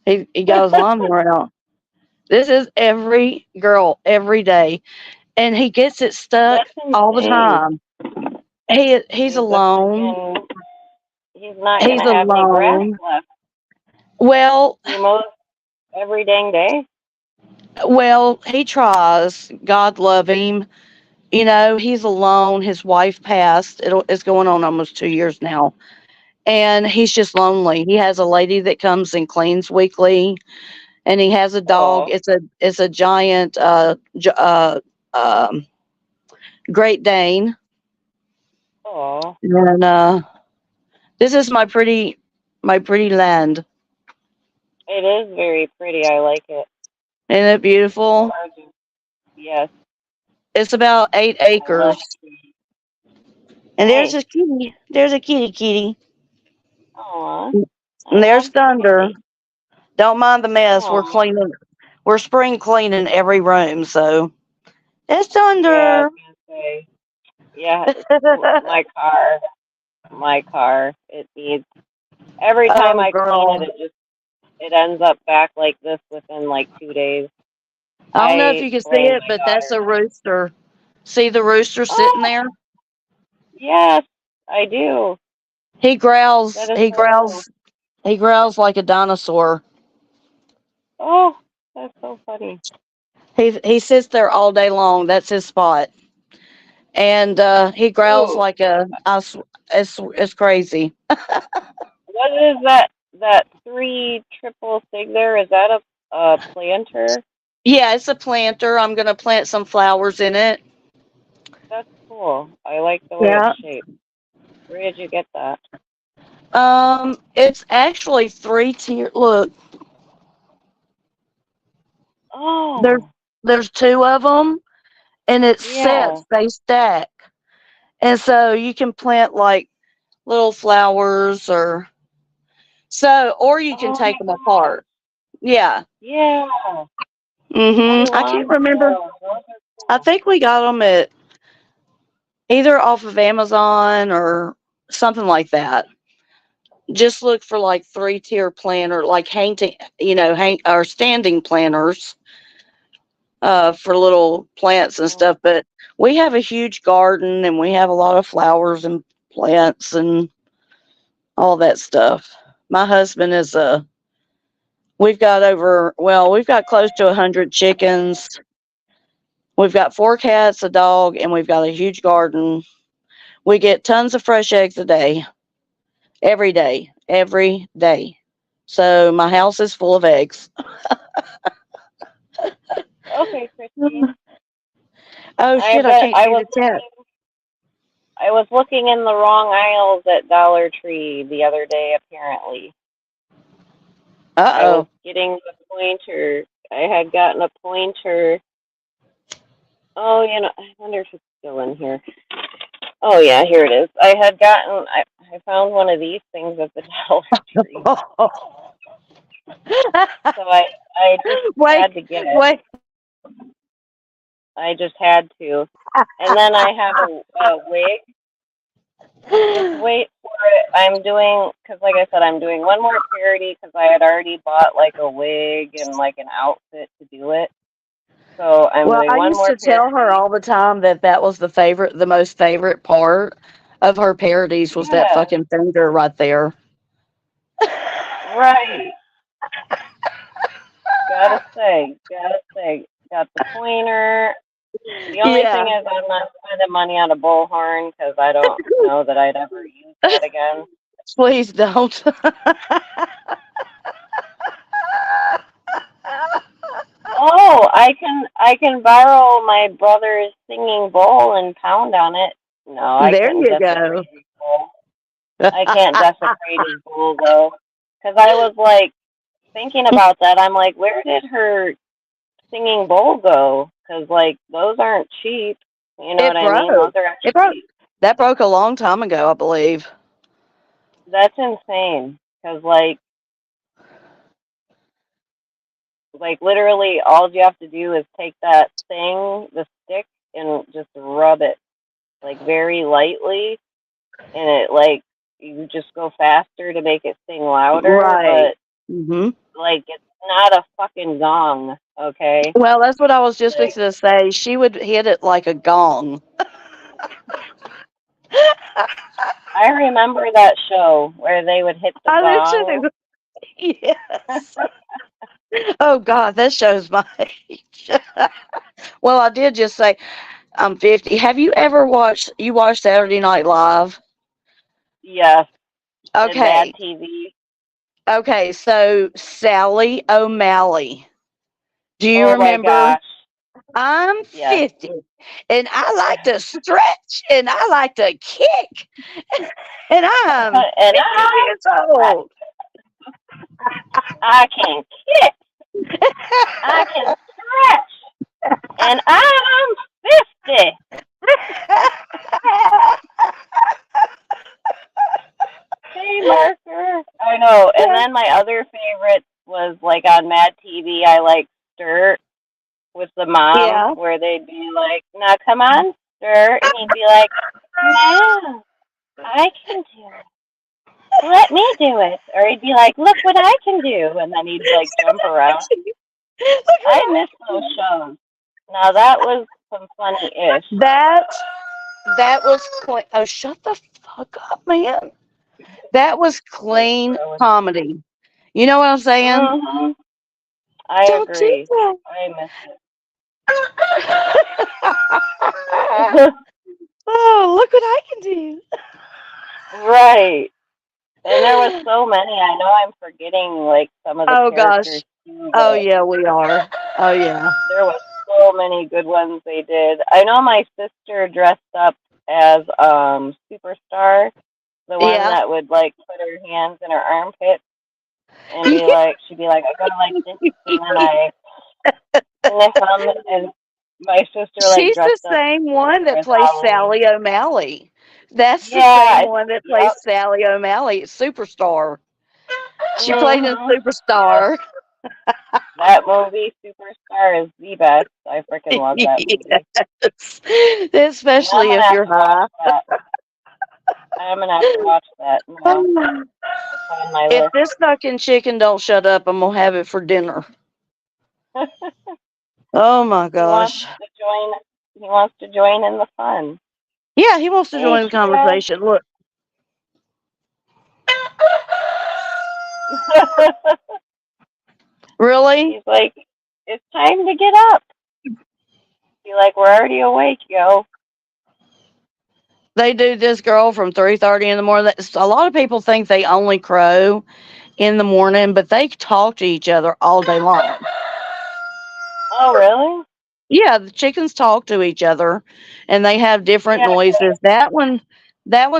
He got his lawnmower out. This is every girl every day, and he gets it stuck that's all the insane. time. He's He's a alone. freaking. He's not He's gonna have any grass alone. left. Well, He mows every dang day. he tries. God love him. You know, he's alone. His wife passed. It's going on almost 2 years now, and he's just lonely. He has a lady that comes and cleans weekly, and he has a dog. Oh, It's a giant um, Great Dane, oh, and this is my pretty land. it is very pretty. I like it. Isn't it beautiful? Gorgeous. Yes, It's about 8 I love acres. trees. And there's Nice. a kitty. There's a kitty. Aw, I And there's love Thunder. kitty. Don't mind the mess. We're Aw, cleaning. We're spring cleaning every room. So it's yeah, I was Thunder. gonna say. Yeah, my car. It needs. Every time Oh, I clean it, girl. it ends up back like this within like 2 days. I don't know if I you can see blame it, my but that's daughter. a rooster. See the rooster sitting Oh, there? yes, I do. He That growls. is He so cool. growls. He growls like a dinosaur. Oh, that's so funny. He sits there all day long. That's his spot. And he growls Ooh, like it's crazy. what is that three triple thing there? Is that a planter? Yeah, it's a planter. I'm gonna plant some flowers in it. That's cool. I like the way it's Yeah. shaped. Where did you get that? It's actually 3 tier. Look, there's Oh, there's two of them, and it yeah. sets. They stack, and so you can plant like little flowers, or you can Oh take my them gosh. apart. Yeah. Yeah. I I can't love remember. those. Those are I cool. think we got them at either off of Amazon or something like that. Just look for like 3 tier planter, like hang or standing planters for little plants and Oh, stuff. But we have a huge garden and we have a lot of flowers and plants and all that stuff. My husband is we've got close to 100 chickens. We've got 4 cats, a dog, and we've got a huge garden. We get tons of fresh eggs a day, every day. So my house is full of eggs. okay, Christine. Oh I shit, I bet can't I see was the chat. I was looking in the wrong aisles at Dollar Tree the other day, apparently. I was Uh-oh. getting the pointer. I had gotten a pointer. Oh, I wonder if it's still in here. Oh, yeah, here it is. I found one of these things at the Dollar Tree. So I just Wait, had to get it. wait. I just had to. And then I have a wig. Just wait for it. Because like I said, I'm doing one more parody because I had already bought like a wig and like an outfit to do it. So I'm Well, doing I one used more to tell her parody. all the time that was the most favorite part of her parodies was that Yeah, fucking finger right there. right. Gotta say. Got the pointer. The only Yeah. thing is I'm not spending money on a bullhorn because I don't know that I'd ever use that again. Please don't. Oh, I can borrow my brother's singing bowl and pound on it. No, I There couldn't you go. desecrate his bowl. I can't desecrate his bowl though, because I was like thinking about that. I'm like, where did her singing bowl go? Because like those aren't cheap. You know what It I mean? Those broke. are It extra broke. cheap. That broke a long time ago, I believe. That's insane. Because like literally, all you have to do is take that thing, the stick, and just rub it like very lightly, and it like you just go faster to make it sing louder, Right. but Hmm. like it's not a fucking gong, okay? Well, that's what I was just Like fixing to say. She would hit it like a gong. I remember that show where they would hit the I gong. do too. Yes. Oh God, that shows my age. Well, I did just say I'm 50. Have you ever watched Saturday Night Live? Yes, and Mad Okay. TV. Okay, so Sally O'Malley. Do you Oh my remember? gosh, I'm yes. 50 and I like to stretch and I like to kick and I'm And 50 years old. I can kick, I can stretch, and I'm 50. Hey, Marker. I know. And then my other favorite was like on Mad TV. I like Stir with the mom, Yeah. where they'd be like, "Now come on, Stir," and he'd be like, "No, I can do it. Let me do it." Or he'd be like, "Look what I can do," and then he'd like jump around. Look I at miss those shows. Now that was some funny-ish. that. That was clean. Oh, shut the fuck up, man. That was Like, clean really. comedy. You know what I'm saying? Mm-hmm. I Don't do agree. that. I miss it. Oh, look what I can do. Right. And there was so many. I know I'm forgetting like some of the Oh characters gosh. too, Oh but yeah, we are. Oh yeah. there was so many good ones they did. I know my sister dressed up as Superstar, the one Yeah. that would like put her hands in her armpits and be like, she'd be like, I go like this, and then I sniff them, and my sister like She's the dressed up same one that as plays Halloween. Sally O'Malley. That's the Yeah. same one that plays Yep. Sally O'Malley at Superstar. She played in Mhm. Yep. Superstar. That movie, Superstar, is the best. I freaking love that movie. Yes. And I'm Especially gonna if have you're to watch high. that. I'm gonna have to watch that now. It's on my If list. this fucking chicken don't shut up, I'm gonna have it for dinner. Oh my He wants gosh. to join. He wants to join in the fun. Yeah, he wants to Hey, join the Chica. conversation. Look. Really? He's like, it's time to get up. He's like, we're already awake, yo. They do this girl from 3:30 in the morning. A lot of people think they only crow in the morning, but they talk to each other all day long. Oh, really? Yeah, the chickens talk to each other and they have different Yeah, noises. That one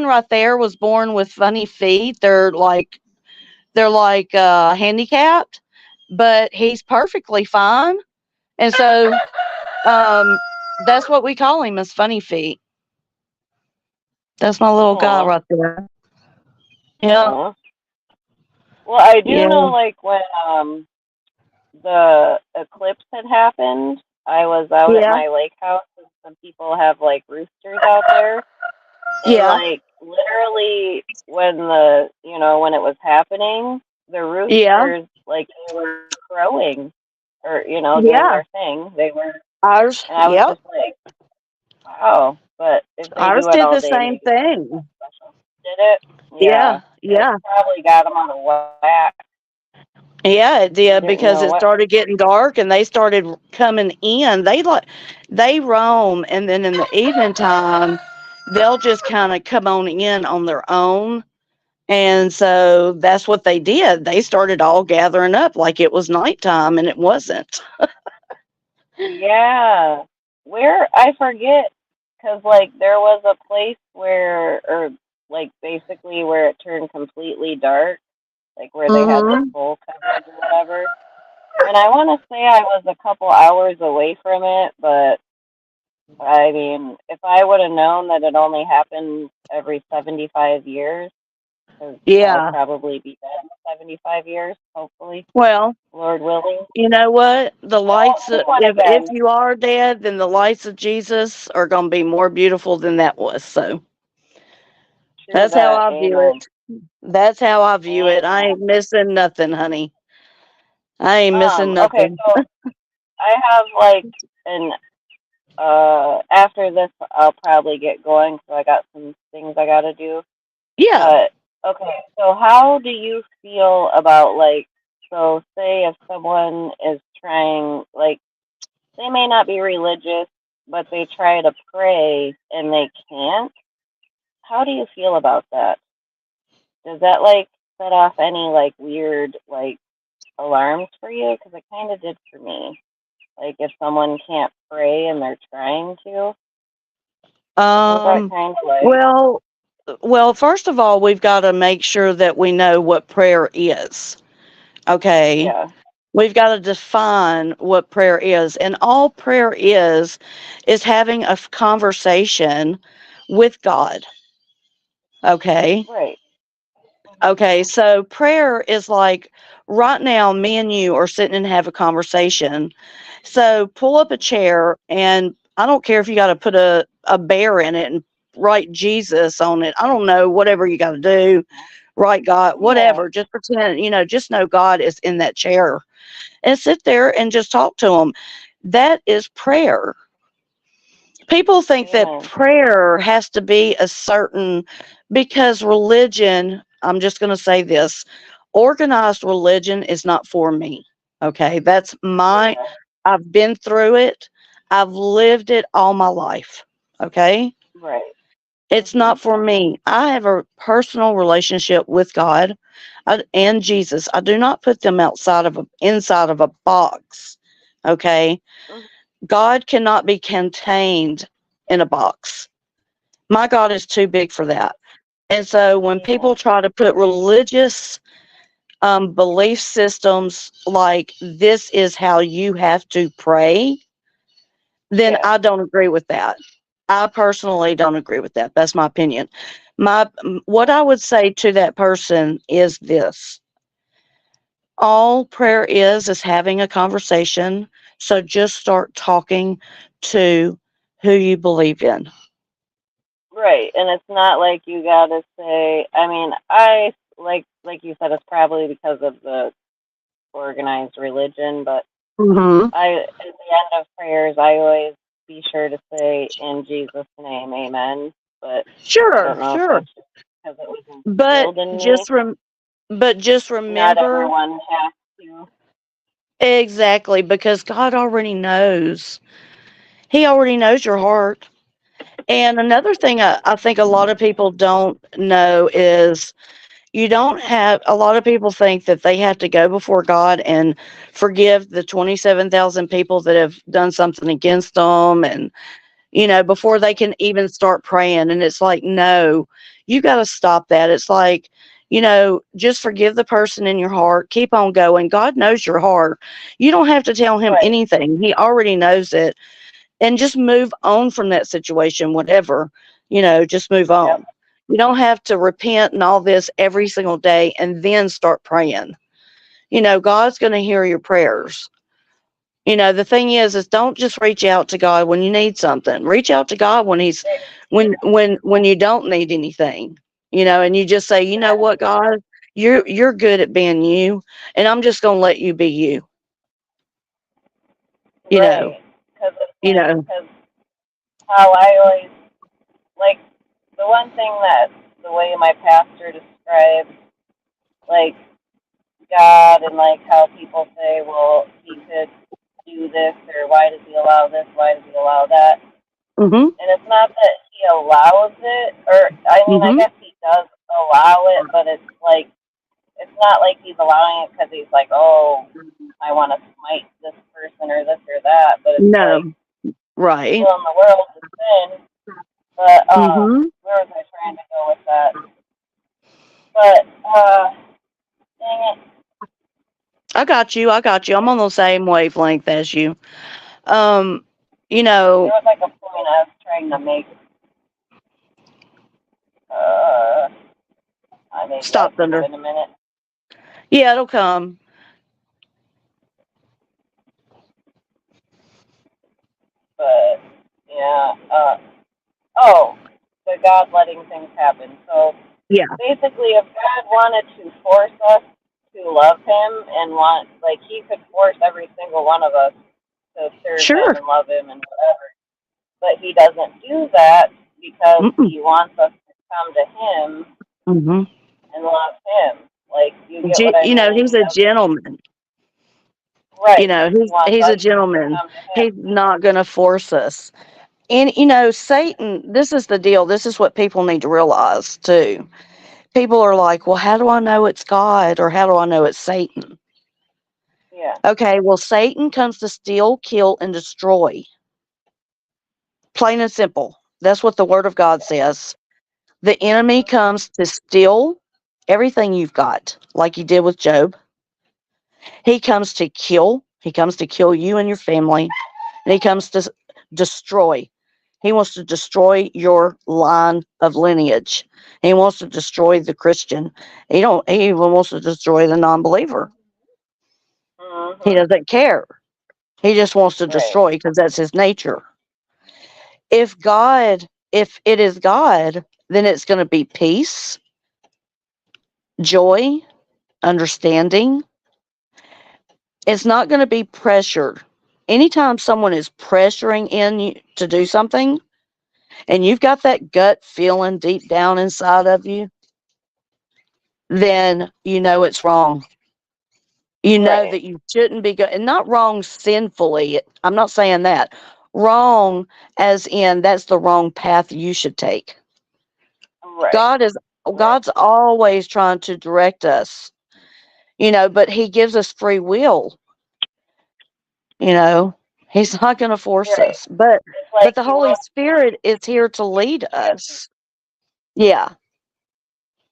right there was born with funny feet. They're like handicapped, but he's perfectly fine. And so um that's what we call him, is funny feet. That's my little guy oh, right there. Yeah, oh. Well, I do yeah, know, like, when the eclipse had happened, I was out at yeah, my lake house, and some people have like roosters out there, and yeah, like literally when when it was happening, the yeah, roosters, like, they were crowing, or doing yeah. their thing. They were, Ours, and I was yep. just like, wow. But if they Ours do it did all the day, same maybe that's thing. special. Did it? Yeah, Yeah, it yeah. probably got them on a whack. Yeah, it I did, didn't because know it what. started getting dark and they started coming in. They roam, and then in the evening time they'll just kind of come on in on their own. And so that's what they did. They started all gathering up like it was nighttime, and it wasn't. Yeah. Where, I forget, because like there was a place where, or like basically where it turned completely dark, like where they had the Mhm. full coverage or whatever. And I want to say I was a couple hours away from it, but I mean, if I would have known that it only happened every 75 years, because I'll Yeah. probably be dead in 75 years, hopefully, Well, Lord willing. you know what? The I won't lights, see one if again. you are dead, then the lights of Jesus are going to be more beautiful than that was. So True that's how that. I view Amen. it. That's how I view it. I Amen. ain't missing nothing, honey. I ain't missing Okay, nothing. so I have like an after this I'll probably get going, so I got some things I gotta do. Yeah. But okay, so how do you feel about, like, so say if someone is trying, like, they may not be religious, but they try to pray and they can't. How do you feel about that? Does that like set off any like weird like alarms for you? Because it kind of did for me. Like if someone can't pray and they're trying to, isn't that Um, kind of like, well, well, first of all, we've got to make sure that we know what prayer is. Okay. yeah, We've got to define what prayer is. And all prayer is having a conversation with God. Okay. right, hmm, Okay. So prayer is like right now, me and you are sitting and have a conversation. So pull up a chair, and I don't care if you got to put a bear in it and write Jesus on it. I don't know, whatever you got to do, write God, yeah, whatever. Just pretend, just know God is in that chair and sit there and just talk to him. That is prayer. People think that amen, prayer has to be a certain, because religion, I'm just going to say this, organized religion is not for me. Okay. yeah, I've been through it. I've lived it all my life. Okay. right, It's hmm, not for me. I have a personal relationship with God and Jesus. I do not put them inside of a box. Okay. hmm, God cannot be contained in a box. My God is too big for that. And so when amen, people try to put religious belief systems like this is how you have to pray, then yeah, I don't agree with that. I personally don't agree with that. That's my opinion. What I would say to that person is this: all prayer is having a conversation. So just start talking to who you believe in. right. And it's not like you gotta say. I mean, I like you said, it's probably because of the organized religion, but Hmm. at the end of prayers, I always be sure to say in Jesus' name, Amen. But I Sure, don't know if sure. that's just because it was But instilled in me. just rem- but just Not remember, everyone has to. exactly, because God already knows. He already knows your heart. And another thing I think a lot of people don't know is, you don't have, a lot of people think that they have to go before God and forgive the 27,000 people that have done something against them, and before they can even start praying. And it's like, no, you got to stop that. It's like, just forgive the person in your heart, keep on going. God knows your heart. You don't have to tell him Right. anything. He already knows it. And just move on from that situation, whatever, just move on. Yep. You don't have to repent and all this every single day and then start praying. God's going to hear your prayers. The thing is don't just reach out to God when you need something. Reach out to God when when you don't need anything, and you just say, you know what, God, you're good at being you, and I'm just going to let you be you. Right. You know, Because how I always, like, the one thing that the way my pastor describes, like, God, and like how people say, well, he could do this, or why does he allow this, why does he allow that? mhm, And it's not that he allows it, or I mean, I mhm, guess he does allow it, but it's like, it's not like he's allowing it because he's like, oh, I want to smite this person or this or that, but it's no, like, right, evil in the world is sin. But mhm. where was I trying to go with that? But dang it, I got you. I'm on the same wavelength as you. Um, you there know, was like a point I was trying to make. Uh, maybe I'll stop think of thunder. it in a minute. Yeah, it'll come. But yeah. Oh, the God letting things happen. So Yeah, basically, if God wanted to force us to love Him and like He could force every single one of us to serve Him sure. and love Him and whatever. But He doesn't do that because Mm-mm. He wants us to come to Him Mhm. and love Him. Like, you get what I mean? He's a gentleman. Right. He wants He's us a to gentleman. come to Him. He's not going to force us. And Satan, this is the deal. This is what people need to realize too. People are like, "Well, how do I know it's God, or how do I know it's Satan?" Yeah. Okay, well, Satan comes to steal, kill, and destroy. Plain and simple. That's what the word of God says. The enemy comes to steal everything you've got, like he did with Job. He comes to kill. He comes to kill you and your family. And he comes to destroy. He wants to destroy your line of lineage. He wants to destroy the Christian. He even wants to destroy the non-believer. He Mhm. doesn't care. He just wants to Right. destroy because that's his nature. If it is God, then it's going to be peace, joy, understanding. It's not going to be pressure. Anytime someone is pressuring in you to do something, and you've got that gut feeling deep down inside of you, then you know it's wrong. You know Right. that you shouldn't be and not wrong sinfully. I'm not saying that. Wrong as in that's the wrong path you should take. Right. God is Right. God's always trying to direct us, but he gives us free will, you know. He's not going to force Right. us. But It's like the He Holy wants Spirit is here to lead us. Yeah.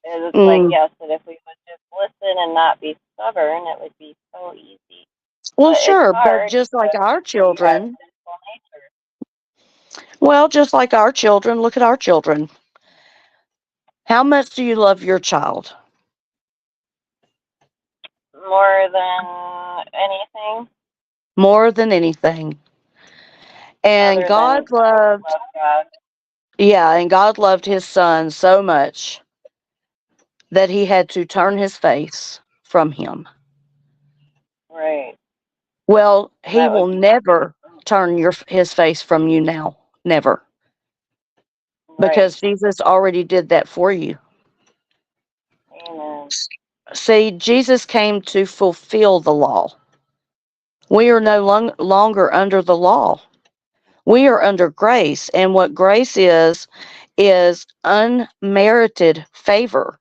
And it's like, Mm. yes, that if we would just listen and not be stubborn, it would be so easy. Well, But it's sure, but hard just like because our we have children, sinful nature. look at our children. How much do you love your child? More than anything, More than anything. And other than God loved, love God. yeah, and God loved his son so much that he had to turn his face from him. Right. Well, And he that will would be never turn his face from you now. Never. right. Because Jesus already did that for you. Amen. See, Jesus came to fulfill the law. We are no longer under the law. We are under grace. And what grace is unmerited favor.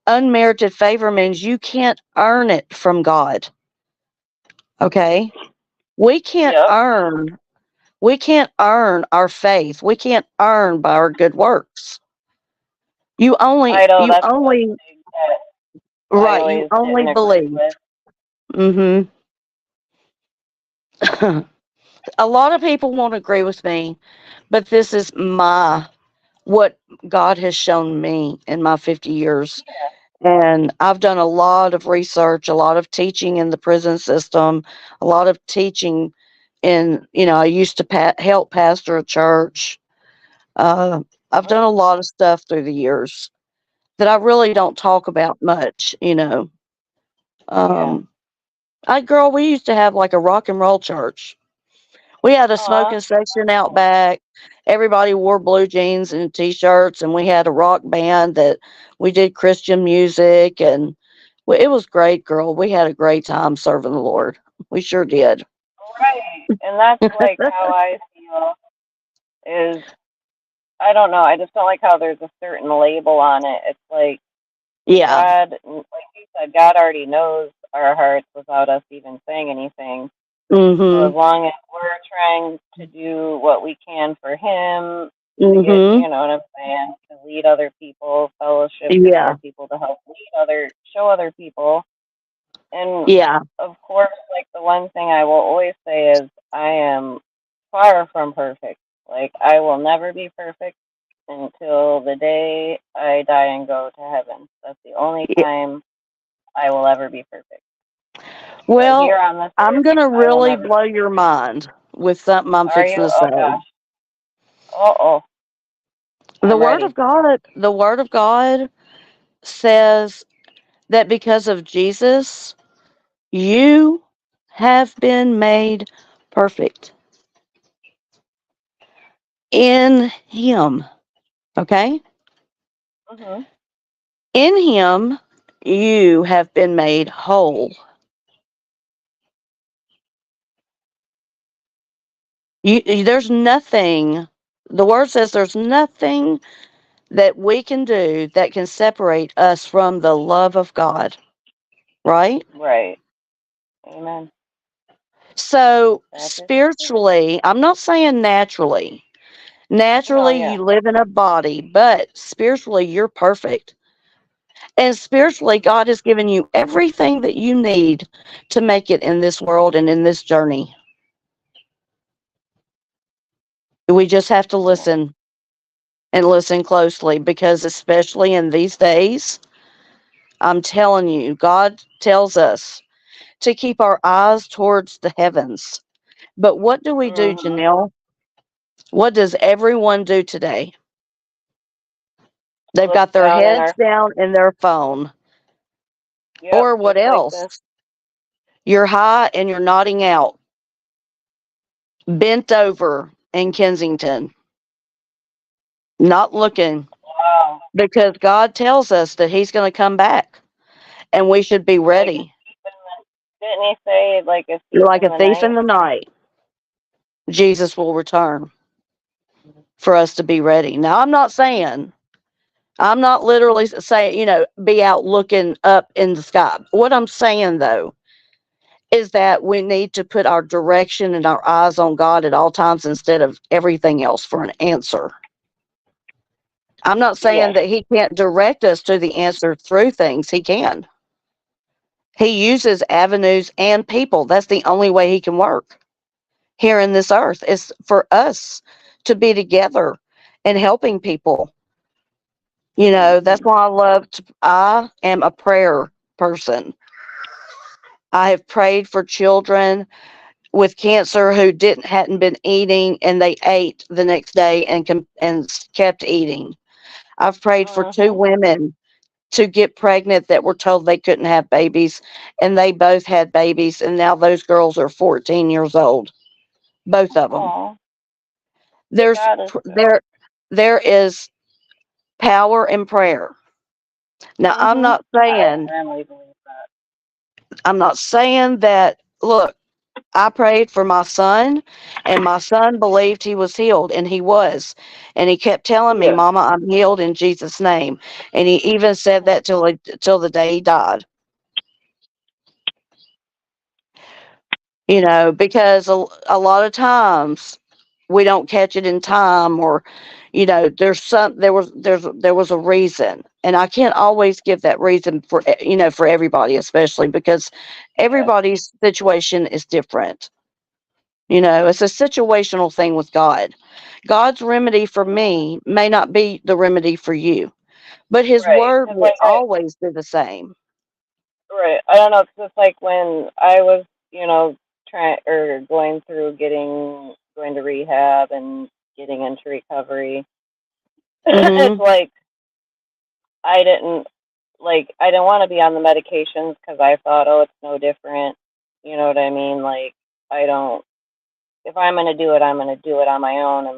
Unmerited favor means you can't earn it from God. Okay? We can't Yep. earn our faith. We can't earn by our good works. You I know you that's one only thing that I right, you always only didn't agree believe. with. Mhm. A lot of people won't agree with me, but this is what God has shown me in my 50 years. And I've done a lot of research, a lot of teaching in the prison system, a lot of teaching I used to help pastor a church. I've done a lot of stuff through the years that I really don't talk about much. Yeah. Um, girl, we used to have like a rock and roll church. We had a Aw. smoking section out back. Everybody wore blue jeans and t-shirts, and we had a rock band that we did Christian music, and it was great, girl. We had a great time serving the Lord. We sure did. Right. And that's like how I feel is I don't know, I just don't like how there's a certain label on it. It's like Yeah. God, like you said, God already knows our hearts without us even saying anything. So as Mhm. long as we're trying to do what we can for Him, to get, Mhm. you know what I'm saying, to lead other people, fellowship with Yeah. other people, to help show other people. And Yeah. of course, like the one thing I will always say is I am far from perfect. Like I will never be perfect until the day I die and go to heaven. That's the only Yeah. time I will ever be perfect. But Well, here on this I'm earth, gonna I will really never blow be your perfect. mind with something I'm Are you? fixing to Oh say. gosh. Oh, I'm ready. The word of God says that because of Jesus, you have been made perfect in Him. Okay? Mhm. In Him, you have been made whole. There's nothing, the word says there's nothing that we can do that can separate us from the love of God, right? Right. Amen. So, That is true. spiritually, I'm not saying naturally. No, Naturally, yeah. you live in a body, but spiritually, you're perfect. And spiritually, God has given you everything that you need to make it in this world and in this journey. We just have to Yeah. listen and listen closely because, especially in these days, I'm telling you, God tells us to keep our eyes towards the heavens. But what do we do, Mhm. Janelle? What does everyone do today? They've Look got their down in heads our. down in their phone. Yep. Or what Just like else? this. You're high and you're nodding out, bent over in Kensington, not looking, Wow. because God tells us that He's going to come back and we should be Like a ready. thief in the. Didn't he say like a You're thief like in a the thief in night? the night. Jesus will return for us to be ready. Now, I'm not literally saying, be out looking up in the sky. What I'm saying, though, is that we need to put our direction and our eyes on God at all times instead of everything else for an answer. I'm not saying Yes. that He can't direct us to the answer through things. He can. He uses avenues and people. That's the only way He can work here in this earth is for us to be together and helping people. That's why I am a prayer person. I have prayed for children with cancer who hadn't been eating and they ate the next day and kept eating. I've prayed for two Mhm. women to get pregnant that were told they couldn't have babies and they both had babies and now those girls are 14 years old, both of them. Oh, There's God is pr- good. there is power in prayer. Now, Mhm. I firmly believe that. I'm not saying that, look, I prayed for my son, and my son believed he was healed, and he was. And he kept telling me, Yeah. "Mama, I'm healed in Jesus' name." And he even said that till the day he died. Because a lot of times we don't catch it in time, or there was a reason, and I can't always give that reason for everybody, especially because Yeah. everybody's situation is different. It's a situational thing with God. God's remedy for me may not be the remedy for you, but his Right. word Cause will like always be the same. right. I don't know. Cause it's like when I was, trying or going through going to rehab and getting into recovery. It's Mhm. like I didn't I didn't want to be on the medications because I thought, oh, it's no different. You know what I mean? Like I don't. If I'm gonna do it, I'm gonna do it on my own. And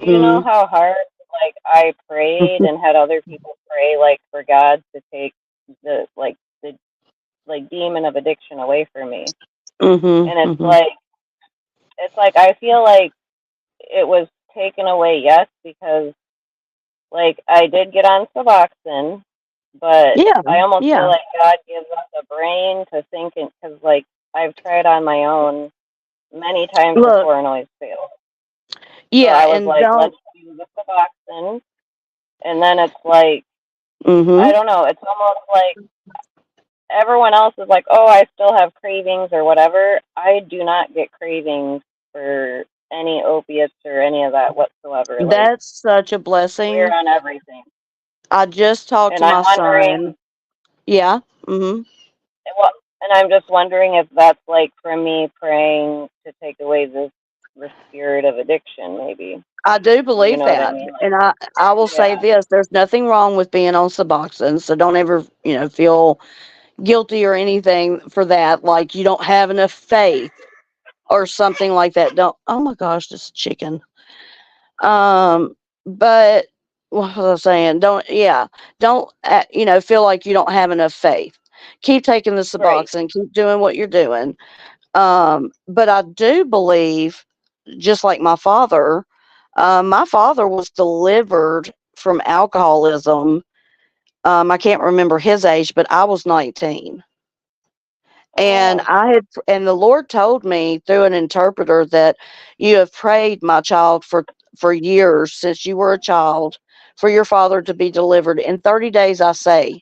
you know Mhm. how hard I prayed and had other people pray for God to take the demon of addiction away from me. Mhm. And Mhm. it's like I feel like it was taken away, yes, because I did get on Suboxone, but Yeah. I almost feel Yeah. like God gives us a brain to think in, because I've tried on my own many times Look. before and always failed. So Yeah, I was and like, don't. let's do the Suboxone, and then it's like I Mhm. don't know, it's almost like everyone else is like, oh, I still have cravings or whatever. I do not get cravings for any opiates or any of that whatsoever. That's such a We're blessing. on everything, I just talked and to I'm my wondering. son. Yeah. Mhm. Well, and I'm just wondering if that's from me praying to take away the spirit of addiction, maybe. I do You believe know what I that. mean? And I will say Yeah, this, there's nothing wrong with being on Suboxone, so don't ever, feel guilty or anything for that, like you don't have enough faith or something like that. Don't. Oh my gosh, this chicken. But what was I saying? Don't feel like you don't have enough faith. Keep taking the right. Suboxone, keep doing what you're doing. But I do believe, just like my father was delivered from alcoholism. I can't remember his age, but I was 19. Oh, wow. And the Lord told me through an interpreter that you have prayed, my child, for years since you were a child, for your father to be delivered. In 30 days, I say,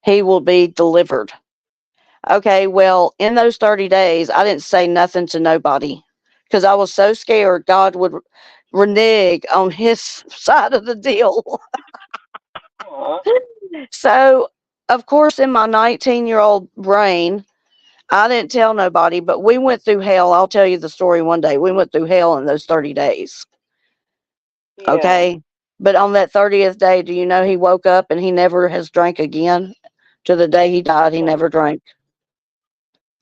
he will be delivered. Okay, well, in those 30 days, I didn't say nothing to nobody because I was so scared God would renege on his side of the deal. Aw. So, of course, in my 19-year-old brain, I didn't tell nobody, but we went through hell. I'll tell you the story one day. We went through hell in those 30 days. Yeah, Okay. But on that 30th day, do you know he woke up and he never has drank again? To the day he died, he that, never drank.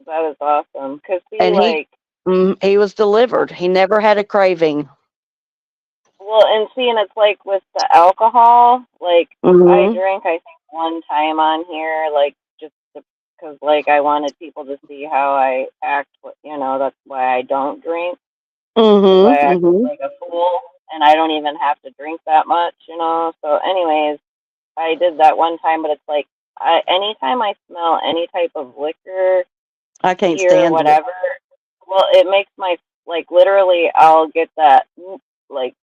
that is awesome. Cause see, And he was delivered. He never had a craving. well, and see, and it's with the alcohol. I Hmm. drank, I think, one time on here, just because, I wanted people to see how I act. That's why I don't drink. Because Hmm. I act Hmm. like a fool, and I don't even have to drink that much. So, anyways, I did that one time, but it's anytime I smell any type of liquor, I can't beer, stand it. whatever, well, it makes my literally, I'll get that like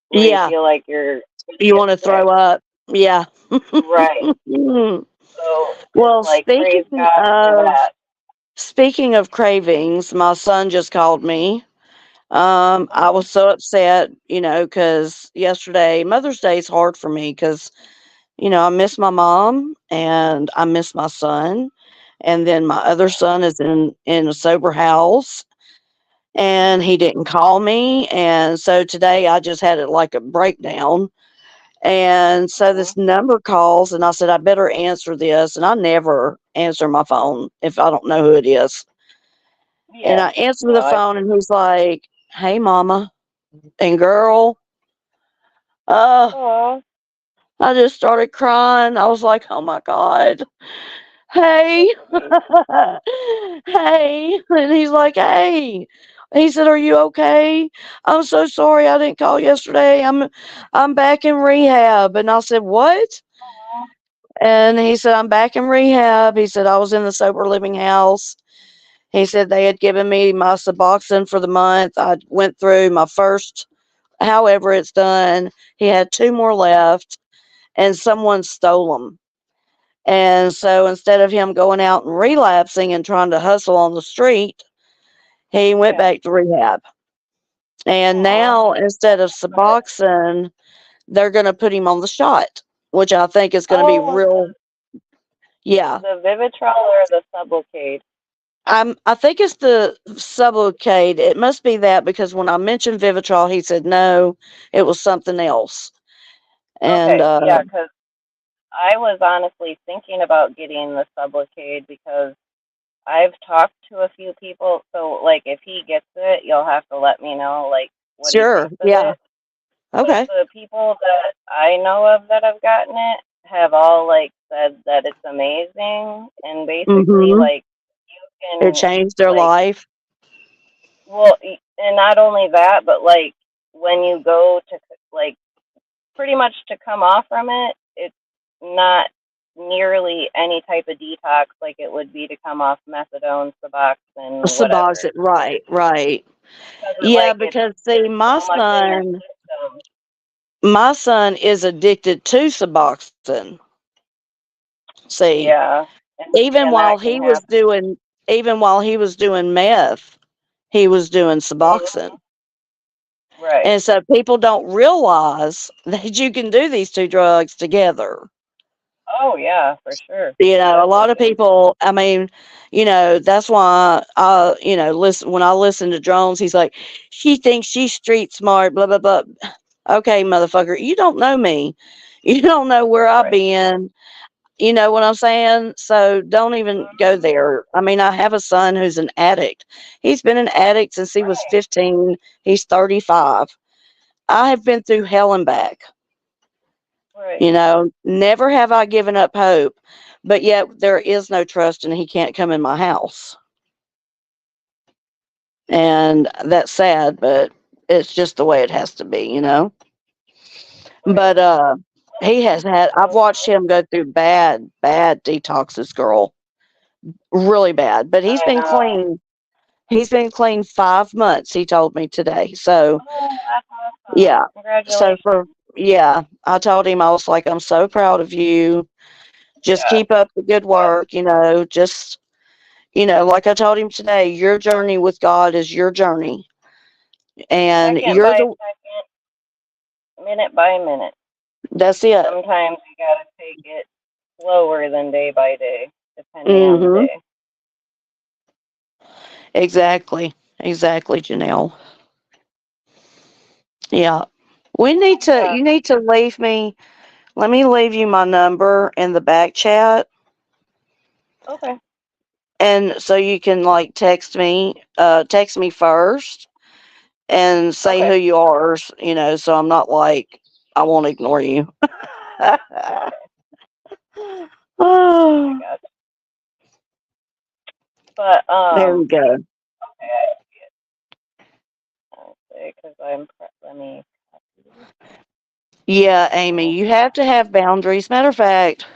where you Yeah. feel like you're gonna You get want to sick. throw up. Yeah. Right. So it's Well, praise God for that. speaking of cravings, my son just called me. I Oh, was so upset, because yesterday, Mother's Day is hard for me because, I miss my mom and I miss my son. And then my other son is in a sober house and he didn't call me. And so today I just had it like a breakdown. And so uh-huh. this number calls and I said, I better answer this. And I never answer my phone if I don't know who it is. And Yeah. I answer No, the I phone feel and he's like, "Hey, mama." And girl, uh, oh, I just started crying. I was like, "Oh my God." hey, hey. And he's like, hey. He said, are you okay? I'm so sorry I didn't call yesterday. I'm back in rehab. And I said, what? And he said, I'm back in rehab. He said, I was in the sober living house. He said they had given me my Suboxone for the month. I went through my first, however it's done. He had 2 more left, and someone stole them. And so instead of him going out and relapsing and trying to hustle on the street, he went Yeah. back to rehab. And Aw. now instead of Suboxone, they're going to put him on the shot, which I think is going to be Oh, real. Yeah. the Vivitrol or the Sublocade? I think it's the Sublocade. It must be that because when I mentioned Vivitrol, he said no, it was something else. And Okay, yeah, because I was honestly thinking about getting the Sublocade because I've talked to a few people. So, like, if he gets it, you'll have to let me know, like, what he sure, thinks of yeah, it. But okay, the people that I know of that have gotten it have all, like, said that it's amazing. And basically, mm-hmm. like, you It can, changed their like, life. well, and not only that, but, like, when you go to, like, pretty much to come off from it, it's not nearly any type of detox like it would be to come off methadone, Suboxone, whatever. Suboxone, right, right. Because it, Yeah, like it's because see, so much in your system. my son is addicted to Suboxone. See, Yeah, even and while that can he was happen. doing, even while he was doing meth, he was doing Mhm. Suboxone. Right. And so people don't realize that you can do these 2 drugs together. Oh yeah, for sure. A lot of Definitely. people, I mean, that's why listen, when I listen to Drones, he's like, she thinks she's street smart, blah, blah, blah. Okay, motherfucker, you don't know me. You don't know where I've Right. been. You know what I'm saying? So don't even go Mhm. there. I mean, I have a son who's an addict. He's been an addict since he was Right. 15. He's 35. I have been through hell and back. Right. Never have I given up hope, but yet there is no trust and he can't come in my house. And that's sad, but it's just the way it has to be. Right. But I've watched him go through bad, bad detoxes, girl. Really bad. But he's I been know. clean. He's been clean 5 months, he told me today. So, Oh, that's awesome. yeah. So Congratulations. yeah, I told him, I was like, I'm so proud of you. Just Yeah. keep up the good work, just, like I told him today, your journey with God is your journey. And Second by second, minute by minute. that's it. Sometimes you gotta take it slower than day by day, depending on the Mm-hmm. day. Exactly. Exactly, Janelle. Yeah. You need to leave me, let me leave you my number in the back chat. Okay. And so you can like text me first and say who Okay. you are, so I'm not like, I won't ignore you. Okay. I Oh, got it. But there we go. okay, because let me. Yeah, Amy, you have to have boundaries. Matter of fact,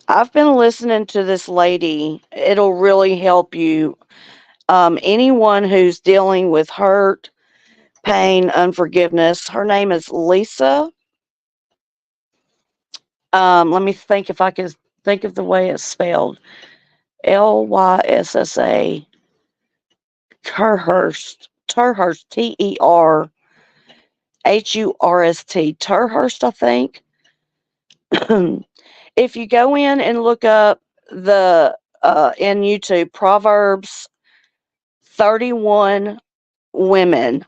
I've been listening to this lady. It'll really help you. Anyone who's dealing with hurt, pain, unforgiveness. Her name is Lisa. Let me think if I can think of the way it's spelled. Lyssa. Terhurst. Terhurst. Terhurst. Terhurst, I think. If you go in and look up the in YouTube Proverbs 31 women,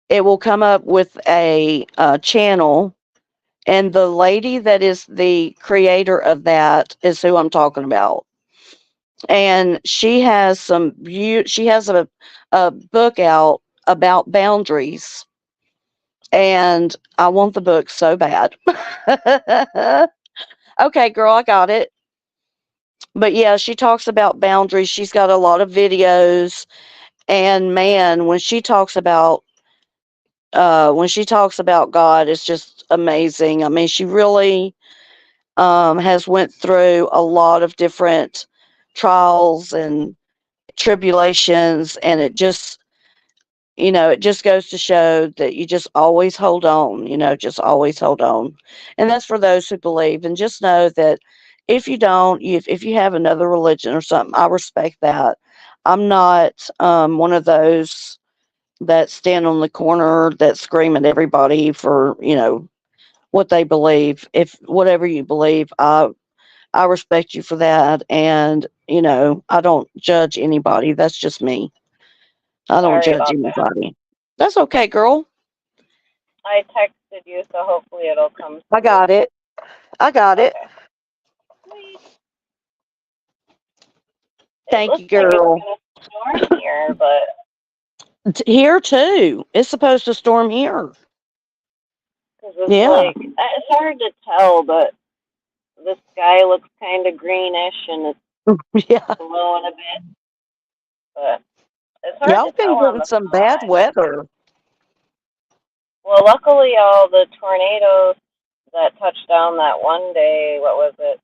it will come up with a channel, and the lady that is the creator of that is who I'm talking about. And she has she has a book out about boundaries, and I want the book so bad. Okay, girl, I got it. But yeah, she talks about boundaries. She's got a lot of videos, and man, when she talks about God, it's just amazing. I mean, she really has went through a lot of different trials and tribulations, and it just goes to show that you just always hold on, just always hold on. And that's for those who believe. And just know that if you don't, if you have another religion or something, I respect that. I'm not one of those that stand on the corner that scream at everybody for, what they believe. If whatever you believe, I respect you for that. And, I don't judge anybody. That's just me. I don't Sorry judge about that. anybody. That's okay, girl. I texted you, so hopefully it'll come I through. got it. I got it. Okay. Sweet. It Thank looks you, like it's girl. gonna storm here, but Here too. It's supposed to storm here. because it's Yeah. like it's hard to tell, but the sky looks kind of greenish and it's Yeah. blowing a bit, but it's hard Y'all to been tell on getting the some bad fly. weather. Well, luckily, all the tornadoes that touched down that one day, what was it,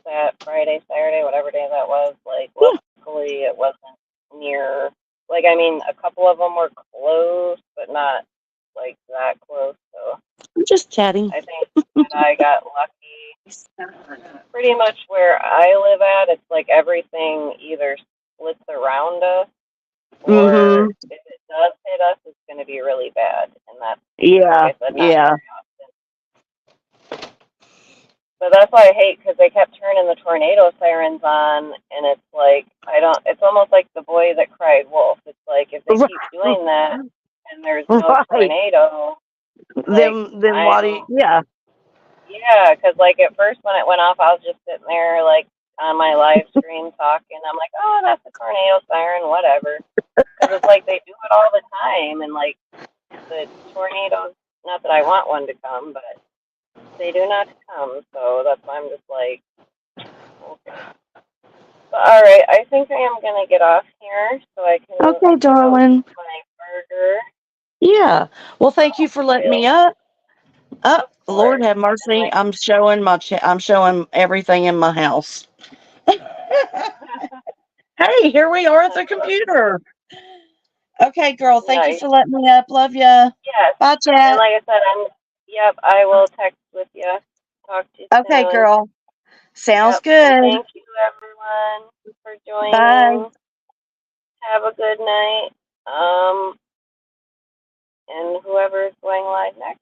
that Friday, Saturday, whatever day that was, like, Yeah. luckily it wasn't near, like, I mean, a couple of them were close, but not, like, that close, so I'm just chatting. I think that I got lucky. Pretty much where I live at, it's like everything either splits around us, or Mm-hmm. if it does hit us, it's going to be really bad, and that's, like Yeah. I said, not Yeah. very often. So that's why I hate, because they kept turning the tornado sirens on, and it's like it's almost like the boy that cried wolf. It's like if they keep doing that and there's no Right. tornado, like Then why do you, yeah. yeah, because like at first when it went off, I was just sitting there like on my live stream talking. I'm like, oh, that's a tornado siren, whatever. Because it's like they do it all the time, and like the tornadoes. Not that I want one to come, but they do not come. So that's why I'm just like, okay. But, all right, I think I am gonna get off here so I can Okay, go darling. eat my burger. Yeah. Well, thank you for letting me up. Of Lord course. have And mercy. like, I'm showing everything in my house. Hey, here we are at the computer. Okay, girl. Thank you nice. for letting me up. Love ya. Yes. Bye, And chat. like I said, yep, I will text with you. Talk to you Okay, soon. girl. Sounds Yep. And good. thank you, everyone, for Bye. joining. Have a good night. And whoever is going live next,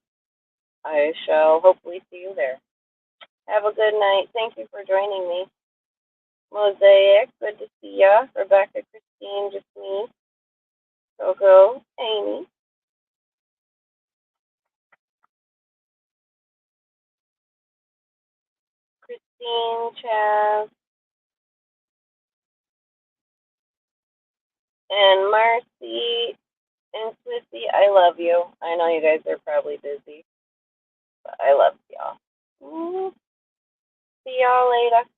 I shall hopefully see you there. Have a good night. Thank you for joining me. Mosaic, good to see ya. Rebecca, Christine, just me. Coco, Amy. Christine, Chaz, and Marcy, and Swissy, I love you. I know you guys are probably busy, but I love y'all. See y'all later.